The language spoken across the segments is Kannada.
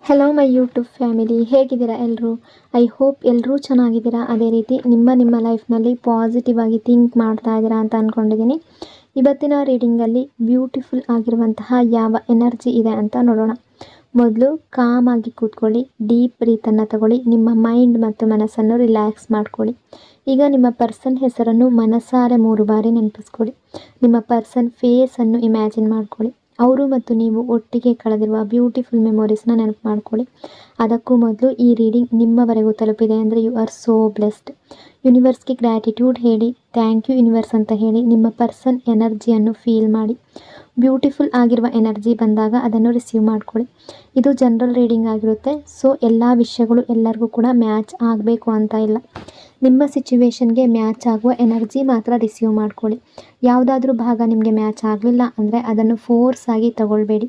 ಹಲೋ ಮೈ ಯೂಟ್ಯೂಬ್ ಫ್ಯಾಮಿಲಿ, ಹೇಗಿದ್ದೀರಾ ಎಲ್ಲರೂ? ಐ ಹೋಪ್ ಎಲ್ಲರೂ ಚೆನ್ನಾಗಿದ್ದೀರಾ. ಅದೇ ರೀತಿ ನಿಮ್ಮ ಲೈಫ್ನಲ್ಲಿ ಪಾಸಿಟಿವ್ ಆಗಿ ಥಿಂಕ್ ಮಾಡ್ತಾ ಇದ್ದೀರಾ ಅಂತ ಅಂದ್ಕೊಂಡಿದ್ದೀನಿ. ಇವತ್ತಿನ ರೀಡಿಂಗಲ್ಲಿ ಬ್ಯೂಟಿಫುಲ್ ಆಗಿರುವಂತಹ ಯಾವ ಎನರ್ಜಿ ಇದೆ ಅಂತ ನೋಡೋಣ. ಮೊದಲು ಕಾಮ್ ಆಗಿ ಕೂತ್ಕೊಳ್ಳಿ, ಡೀಪ್ ಬ್ರೀತನ್ನು ತಗೊಳ್ಳಿ, ನಿಮ್ಮ ಮೈಂಡ್ ಮತ್ತು ಮನಸ್ಸನ್ನು ರಿಲ್ಯಾಕ್ಸ್ ಮಾಡ್ಕೊಳ್ಳಿ. ಈಗ ನಿಮ್ಮ ಪರ್ಸನ್ ಹೆಸರನ್ನು ಮನಸಾರೆ 3 ಬಾರಿ ನೆನಪಿಸ್ಕೊಳ್ಳಿ. ನಿಮ್ಮ ಪರ್ಸನ್ ಫೇಸನ್ನು ಇಮ್ಯಾಜಿನ್ ಮಾಡ್ಕೊಳ್ಳಿ. ಅವರು ಮತ್ತು ನೀವು ಒಟ್ಟಿಗೆ ಕಳೆದಿರುವ ಬ್ಯೂಟಿಫುಲ್ ಮೆಮೊರೀಸ್ನ ನೆನಪು ಮಾಡ್ಕೊಳ್ಳಿ. ಅದಕ್ಕೂ ಮೊದಲು ಈ ರೀಡಿಂಗ್ ನಿಮ್ಮವರೆಗೂ ತಲುಪಿದೆ ಅಂದರೆ ಯು ಆರ್ ಸೋ ಬ್ಲೆಸ್ಡ್. ಯೂನಿವರ್ಸ್ಗೆ ಗ್ರ್ಯಾಟಿಟ್ಯೂಡ್ ಹೇಳಿ, ಥ್ಯಾಂಕ್ ಯು ಯೂನಿವರ್ಸ್ ಅಂತ ಹೇಳಿ ನಿಮ್ಮ ಪರ್ಸನ್ ಎನರ್ಜಿಯನ್ನು ಫೀಲ್ ಮಾಡಿ. ಬ್ಯೂಟಿಫುಲ್ ಆಗಿರುವ ಎನರ್ಜಿ ಬಂದಾಗ ಅದನ್ನು ರಿಸೀವ್ ಮಾಡ್ಕೊಳ್ಳಿ. ಇದು ಜನರಲ್ ರೀಡಿಂಗ್ ಆಗಿರುತ್ತೆ. ಸೊ ಎಲ್ಲ ವಿಷಯಗಳು ಎಲ್ಲರಿಗೂ ಕೂಡ ಮ್ಯಾಚ್ ಆಗಬೇಕು ಅಂತ ಇಲ್ಲ. ನಿಮ್ಮ ಸಿಚುವೇಶನ್ಗೆ ಮ್ಯಾಚ್ ಆಗುವ ಎನರ್ಜಿ ಮಾತ್ರ ರಿಸೀವ್ ಮಾಡ್ಕೊಳ್ಳಿ. ಯಾವುದಾದ್ರೂ ಭಾಗ ನಿಮಗೆ ಮ್ಯಾಚ್ ಆಗಲಿಲ್ಲ ಅಂದರೆ ಅದನ್ನು ಫೋರ್ಸ್ ಆಗಿ ತಗೊಳ್ಬೇಡಿ,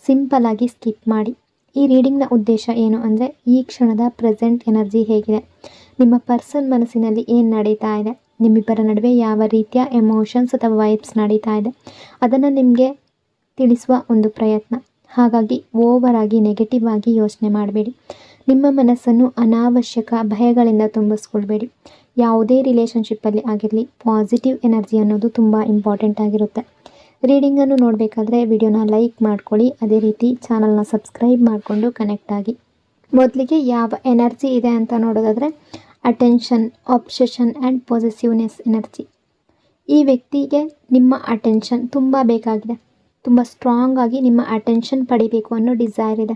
ಸಿಂಪಲ್ ಆಗಿ ಸ್ಕಿಪ್ ಮಾಡಿ. ಈ ರೀಡಿಂಗ್ನ ಉದ್ದೇಶ ಏನು ಅಂದರೆ ಈ ಕ್ಷಣದ ಪ್ರೆಸೆಂಟ್ ಎನರ್ಜಿ ಹೇಗಿದೆ, ನಿಮ್ಮ ಪರ್ಸನ್ ಮನಸ್ಸಿನಲ್ಲಿ ಏನು ನಡೀತಾ ಇದೆ, ನಿಮ್ಮಿಬ್ಬರ ನಡುವೆ ಯಾವ ರೀತಿಯ ಎಮೋಷನ್ಸ್ ಅಥವಾ ವೈಬ್ಸ್ ನಡೀತಾ ಇದೆ ಅದನ್ನು ನಿಮಗೆ ತಿಳಿಸುವ ಒಂದು ಪ್ರಯತ್ನ. ಹಾಗಾಗಿ ಓವರ್ ಆಗಿ ನೆಗೆಟಿವ್ ಆಗಿ ಯೋಚನೆ ಮಾಡಬೇಡಿ. ನಿಮ್ಮ ಮನಸ್ಸನ್ನು ಅನಾವಶ್ಯಕ ಭಯಗಳಿಂದ ತುಂಬಿಸ್ಕೊಳ್ಬೇಡಿ. ಯಾವುದೇ ರಿಲೇಷನ್ಶಿಪ್ಪಲ್ಲಿ ಆಗಿರಲಿ ಪಾಸಿಟಿವ್ ಎನರ್ಜಿ ಅನ್ನೋದು ತುಂಬ ಇಂಪಾರ್ಟೆಂಟ್ ಆಗಿರುತ್ತೆ. ರೀಡಿಂಗನ್ನು ನೋಡಬೇಕಾದ್ರೆ ವಿಡಿಯೋನ ಲೈಕ್ ಮಾಡ್ಕೊಳ್ಳಿ, ಅದೇ ರೀತಿ ಚಾನಲ್ನ ಸಬ್ಸ್ಕ್ರೈಬ್ ಮಾಡಿಕೊಂಡು ಕನೆಕ್ಟ್ ಆಗಿ. ಮೊದಲಿಗೆ ಯಾವ ಎನರ್ಜಿ ಇದೆ ಅಂತ ನೋಡೋದಾದರೆ attention, obsession and possessiveness energy. ಈ ವ್ಯಕ್ತಿಗೆ ನಿಮ್ಮ ಅಟೆನ್ಷನ್ ತುಂಬ ಬೇಕಾಗಿದೆ. ತುಂಬ ಸ್ಟ್ರಾಂಗ್ ಆಗಿ ನಿಮ್ಮ ಅಟೆನ್ಷನ್ ಪಡಿಬೇಕು ಅನ್ನೋ ಡಿಸೈರ್ ಇದೆ.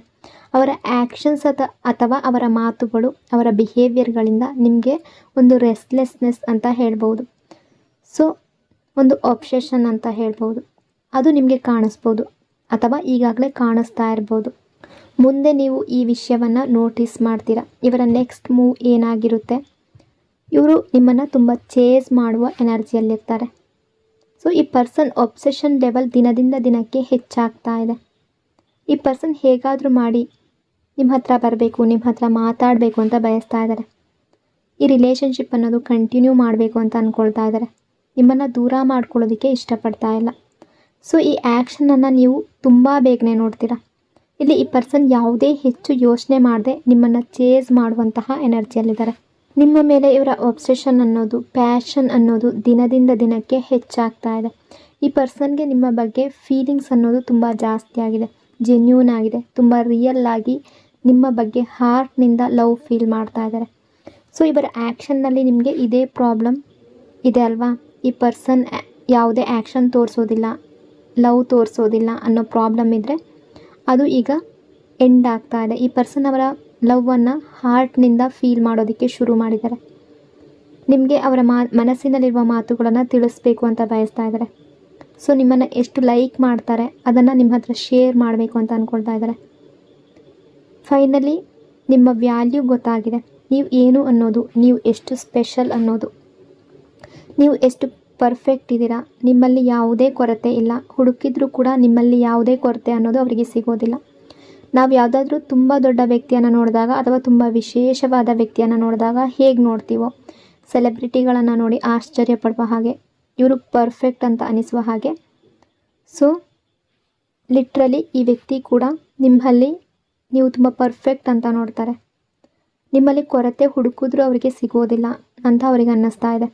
ಅವರ ಆ್ಯಕ್ಷನ್ಸ್ ಅಥವಾ ಅವರ ಮಾತುಗಳು, ಅವರ ಬಿಹೇವಿಯರ್ಗಳಿಂದ ನಿಮಗೆ ಒಂದು ರೆಸ್ಟ್ಲೆಸ್ನೆಸ್ ಅಂತ ಹೇಳ್ಬೋದು. ಸೊ ಒಂದು ಆಬ್ಸೆಷನ್ ಅಂತ ಹೇಳ್ಬೋದು. ಅದು ನಿಮಗೆ ಕಾಣಿಸ್ಬೋದು ಅಥವಾ ಈಗಾಗಲೇ ಕಾಣಿಸ್ತಾ ಇರ್ಬೋದು. ಮುಂದೆ ನೀವು ಈ ವಿಷಯವನ್ನು ನೋಟಿಸ್ ಮಾಡ್ತೀರಾ. ಇವರ ನೆಕ್ಸ್ಟ್ ಮೂವ್ ಏನಾಗಿರುತ್ತೆ, ಇವರು ನಿಮ್ಮನ್ನು ತುಂಬ ಚೇಸ್ ಮಾಡುವ ಎನರ್ಜಿಯಲ್ಲಿರ್ತಾರೆ. ಸೊ ಈ ಪರ್ಸನ್ ಆಬ್ಸೆಷನ್ ಲೆವೆಲ್ ದಿನದಿಂದ ದಿನಕ್ಕೆ ಹೆಚ್ಚಾಗ್ತಾ ಇದೆ. ಈ ಪರ್ಸನ್ ಹೇಗಾದರೂ ಮಾಡಿ ನಿಮ್ಮ ಹತ್ರ ಬರಬೇಕು, ನಿಮ್ಮ ಹತ್ರ ಮಾತಾಡಬೇಕು ಅಂತ ಬಯಸ್ತಾ ಇದ್ದಾರೆ. ಈ ರಿಲೇಷನ್ಶಿಪ್ ಅನ್ನೋದು ಕಂಟಿನ್ಯೂ ಮಾಡಬೇಕು ಅಂತ ಅಂದ್ಕೊಳ್ತಾ ಇದ್ದಾರೆ. ನಿಮ್ಮನ್ನು ದೂರ ಮಾಡ್ಕೊಳ್ಳೋದಕ್ಕೆ ಇಷ್ಟಪಡ್ತಾ ಇಲ್ಲ. ಸೊ ಈ ಆ್ಯಕ್ಷನನ್ನು ನೀವು ತುಂಬ ಬೇಗನೆ ನೋಡ್ತೀರಾ. ಇಲ್ಲಿ ಈ ಪರ್ಸನ್ ಯಾವುದೇ ಹೆಚ್ಚು ಯೋಚನೆ ಮಾಡದೆ ನಿಮ್ಮನ್ನು ಚೇಸ್ ಮಾಡುವಂತಹ ಎನರ್ಜಿಯಲ್ಲಿದ್ದಾರೆ. ನಿಮ್ಮ ಮೇಲೆ ಇವರ ಆಬ್ಸೆಷನ್ ಅನ್ನೋದು, ಪ್ಯಾಷನ್ ಅನ್ನೋದು ದಿನದಿಂದ ದಿನಕ್ಕೆ ಹೆಚ್ಚಾಗ್ತಾ ಇದೆ. ಈ ಪರ್ಸನ್ಗೆ ನಿಮ್ಮ ಬಗ್ಗೆ ಫೀಲಿಂಗ್ಸ್ ಅನ್ನೋದು ತುಂಬ ಜಾಸ್ತಿ ಆಗಿದೆ, ಜೆನ್ಯೂನ್ ಆಗಿದೆ, ತುಂಬ ರಿಯಲ್ ಆಗಿ ನಿಮ್ಮ ಬಗ್ಗೆ ಹಾರ್ಟ್ನಿಂದ ಲವ್ ಫೀಲ್ ಮಾಡ್ತಾ ಇದ್ದಾರೆ. ಸೊ ಇವರ ಆ್ಯಕ್ಷನ್ನಲ್ಲಿ ನಿಮಗೆ ಇದೇ ಪ್ರಾಬ್ಲಮ್ ಇದೆ ಅಲ್ವಾ. ಈ ಪರ್ಸನ್ ಯಾವುದೇ ಆ್ಯಕ್ಷನ್ ತೋರಿಸೋದಿಲ್ಲ, ಲವ್ ತೋರಿಸೋದಿಲ್ಲ ಅನ್ನೋ ಪ್ರಾಬ್ಲಮ್ ಇದ್ದರೆ ಅದು ಈಗ ಎಂಡ್ ಆಗ್ತಾ ಇದೆ. ಈ ಪರ್ಸನ್ ಅವರ ಲವ್ವನ್ನು ಹಾರ್ಟ್ನಿಂದ ಫೀಲ್ ಮಾಡೋದಕ್ಕೆ ಶುರು ಮಾಡಿದ್ದಾರೆ. ನಿಮಗೆ ಅವರ ಮನಸ್ಸಿನಲ್ಲಿರುವ ಮಾತುಗಳನ್ನು ತಿಳಿಸ್ಬೇಕು ಅಂತ ಬಯಸ್ತಾ ಇದ್ದಾರೆ. ಸೊ ನಿಮ್ಮನ್ನು ಎಷ್ಟು ಲೈಕ್ ಮಾಡ್ತಾರೆ ಅದನ್ನು ನಿಮ್ಮ ಹತ್ರ ಶೇರ್ ಮಾಡಬೇಕು ಅಂತ ಅಂದ್ಕೊಳ್ತಾ ಇದ್ದಾರೆ. ಫೈನಲಿ ನಿಮ್ಮ ವ್ಯಾಲ್ಯೂ ಗೊತ್ತಾಗಿದೆ. ನೀವು ಏನು ಅನ್ನೋದು, ನೀವು ಎಷ್ಟು ಸ್ಪೆಷಲ್ ಅನ್ನೋದು, ನೀವು ಎಷ್ಟು ಪರ್ಫೆಕ್ಟ್ ಇದ್ದೀರಾ, ನಿಮ್ಮಲ್ಲಿ ಯಾವುದೇ ಕೊರತೆ ಇಲ್ಲ. ಹುಡುಕಿದ್ರೂ ಕೂಡ ನಿಮ್ಮಲ್ಲಿ ಯಾವುದೇ ಕೊರತೆ ಅನ್ನೋದು ಅವರಿಗೆ ಸಿಗೋದಿಲ್ಲ. ನಾವು ಯಾವುದಾದ್ರೂ ತುಂಬ ದೊಡ್ಡ ವ್ಯಕ್ತಿಯನ್ನು ನೋಡಿದಾಗ ಅಥವಾ ತುಂಬ ವಿಶೇಷವಾದ ವ್ಯಕ್ತಿಯನ್ನು ನೋಡಿದಾಗ ಹೇಗೆ ನೋಡ್ತೀವೋ, ಸೆಲೆಬ್ರಿಟಿಗಳನ್ನು ನೋಡಿ ಆಶ್ಚರ್ಯ ಪಡುವ ಹಾಗೆ, ಇವರು ಪರ್ಫೆಕ್ಟ್ ಅಂತ ಅನಿಸುವ ಹಾಗೆ. ಸೊ ಲಿಟ್ರಲಿ ಈ ವ್ಯಕ್ತಿ ಕೂಡ ನಿಮ್ಮಲ್ಲಿ ನೀವು ತುಂಬ ಪರ್ಫೆಕ್ಟ್ ಅಂತ ನೋಡ್ತಾರೆ. ನಿಮ್ಮಲ್ಲಿ ಕೊರತೆ ಹುಡುಕಿದ್ರೂ ಅವರಿಗೆ ಸಿಗೋದಿಲ್ಲ ಅಂತ ಅವರಿಗೆ ಅನ್ನಿಸ್ತಾ ಇದೆ.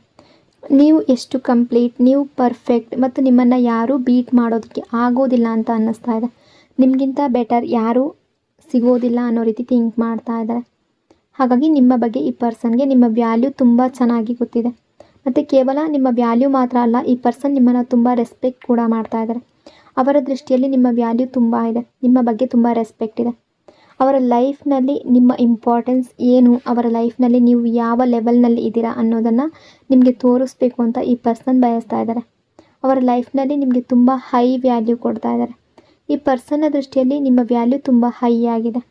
ನೀವು ಎಷ್ಟು ಕಂಪ್ಲೀಟ್, ನೀವು ಪರ್ಫೆಕ್ಟ್ ಮತ್ತು ನಿಮ್ಮನ್ನು ಯಾರೂ ಬೀಟ್ ಮಾಡೋದಕ್ಕೆ ಆಗೋದಿಲ್ಲ ಅಂತ ಅನ್ನಿಸ್ತಾ ಇದೆ. ನಿಮಗಿಂತ ಬೆಟರ್ ಯಾರೂ ಸಿಗೋದಿಲ್ಲ ಅನ್ನೋ ರೀತಿ ಥಿಂಕ್ ಮಾಡ್ತಾ ಇದ್ದಾರೆ. ಹಾಗಾಗಿ ನಿಮ್ಮ ಬಗ್ಗೆ ಈ ಪರ್ಸನ್ಗೆ ನಿಮ್ಮ ವ್ಯಾಲ್ಯೂ ತುಂಬ ಚೆನ್ನಾಗಿ ಗೊತ್ತಿದೆ. ಮತ್ತು ಕೇವಲ ನಿಮ್ಮ ವ್ಯಾಲ್ಯೂ ಮಾತ್ರ ಅಲ್ಲ, ಈ ಪರ್ಸನ್ ನಿಮ್ಮನ್ನು ತುಂಬ ರೆಸ್ಪೆಕ್ಟ್ ಕೂಡ ಮಾಡ್ತಾ ಇದ್ದಾರೆ. ಅವರ ದೃಷ್ಟಿಯಲ್ಲಿ ನಿಮ್ಮ ವ್ಯಾಲ್ಯೂ ತುಂಬ ಇದೆ, ನಿಮ್ಮ ಬಗ್ಗೆ ತುಂಬ ರೆಸ್ಪೆಕ್ಟ್ ಇದೆ. ಅವರ ಲೈಫ್ನಲ್ಲಿ ನಿಮ್ಮ ಇಂಪಾರ್ಟೆನ್ಸ್ ಏನು, ಅವರ ಲೈಫ್ನಲ್ಲಿ ನೀವು ಯಾವ ಲೆವೆಲ್ನಲ್ಲಿ ಇದ್ದೀರಾ ಅನ್ನೋದನ್ನು ನಿಮಗೆ ತೋರಿಸ್ಬೇಕು ಅಂತ ಈ ಪರ್ಸನ್ ಬಯಸ್ತಾ ಇದ್ದಾರೆ. ಅವರ ಲೈಫ್ನಲ್ಲಿ ನಿಮಗೆ ತುಂಬ ಹೈ ವ್ಯಾಲ್ಯೂ ಕೊಡ್ತಾ ಇದ್ದಾರೆ. ಈ ಪರ್ಸನ್ನ ದೃಷ್ಟಿಯಲ್ಲಿ ನಿಮ್ಮ ವ್ಯಾಲ್ಯೂ ತುಂಬ ಹೈ ಆಗಿದೆ.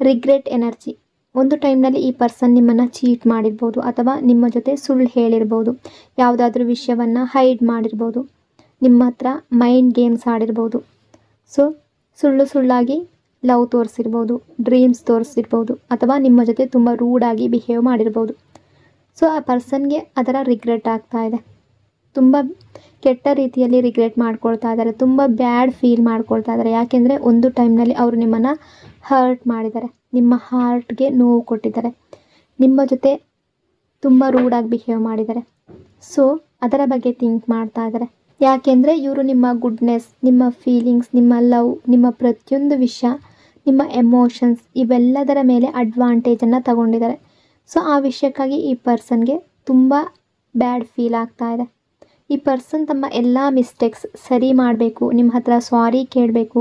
Regret energy. ಒಂದು ಟೈಮ್ನಲ್ಲಿ ಈ ಪರ್ಸನ್ ನಿಮ್ಮನ್ನು ಚೀಟ್ ಮಾಡಿರ್ಬೋದು ಅಥವಾ ನಿಮ್ಮ ಜೊತೆ ಸುಳ್ಳು ಹೇಳಿರ್ಬೋದು, ಯಾವುದಾದ್ರೂ ವಿಷಯವನ್ನು ಹೈಡ್ ಮಾಡಿರ್ಬೋದು, ನಿಮ್ಮ ಹತ್ರ ಮೈಂಡ್ ಗೇಮ್ಸ್ ಆಡಿರ್ಬೋದು. ಸೊ ಸುಳ್ಳಾಗಿ ಲವ್ ತೋರಿಸಿರ್ಬೋದು, ಡ್ರೀಮ್ಸ್ ತೋರಿಸಿರ್ಬೋದು, ಅಥವಾ ನಿಮ್ಮ ಜೊತೆ ತುಂಬ ರೂಡಾಗಿ ಬಿಹೇವ್ ಮಾಡಿರ್ಬೋದು. ಸೊ ಆ ಪರ್ಸನ್ಗೆ ಅದರ ರಿಗ್ರೆಟ್ ಆಗ್ತಾ ಇದೆ. ತುಂಬ ಕೆಟ್ಟ ರೀತಿಯಲ್ಲಿ ರಿಗ್ರೆಟ್ ಮಾಡ್ಕೊಳ್ತಾ ಇದ್ದಾರೆ, ತುಂಬ ಬ್ಯಾಡ್ ಫೀಲ್ ಮಾಡ್ಕೊಳ್ತಾ ಇದ್ದಾರೆ. ಯಾಕೆಂದರೆ ಒಂದು ಟೈಮ್ನಲ್ಲಿ ಅವರು ನಿಮ್ಮನ್ನು ಹರ್ಟ್ ಮಾಡಿದ್ದಾರೆ, ನಿಮ್ಮ ಹಾರ್ಟ್ಗೆ ನೋವು ಕೊಟ್ಟಿದ್ದಾರೆ, ನಿಮ್ಮ ಜೊತೆ ತುಂಬ ರೂಡಾಗಿ ಬಿಹೇವ್ ಮಾಡಿದ್ದಾರೆ. ಸೊ ಅದರ ಬಗ್ಗೆ ಥಿಂಕ್ ಮಾಡ್ತಾ ಇದ್ದಾರೆ. ಯಾಕೆಂದರೆ ಇವರು ನಿಮ್ಮ ಗುಡ್ನೆಸ್, ನಿಮ್ಮ ಫೀಲಿಂಗ್ಸ್, ನಿಮ್ಮ ಲವ್, ನಿಮ್ಮ ಪ್ರತಿಯೊಂದು ವಿಷಯ, ನಿಮ್ಮ ಎಮೋಷನ್ಸ್ ಇವೆಲ್ಲದರ ಮೇಲೆ ಅಡ್ವಾಂಟೇಜನ್ನು ತಗೊಂಡಿದ್ದಾರೆ. ಸೊ ಆ ವಿಷಯಕ್ಕಾಗಿ ಈ ಪರ್ಸನ್ಗೆ ತುಂಬ ಬ್ಯಾಡ್ ಫೀಲ್ ಆಗ್ತಾ ಇದೆ. ಈ ಪರ್ಸನ್ ತಮ್ಮ ಎಲ್ಲ ಮಿಸ್ಟೇಕ್ಸ್ ಸರಿ ಮಾಡಬೇಕು, ನಿಮ್ಮ ಹತ್ರ ಸಾರಿ ಕೇಳಬೇಕು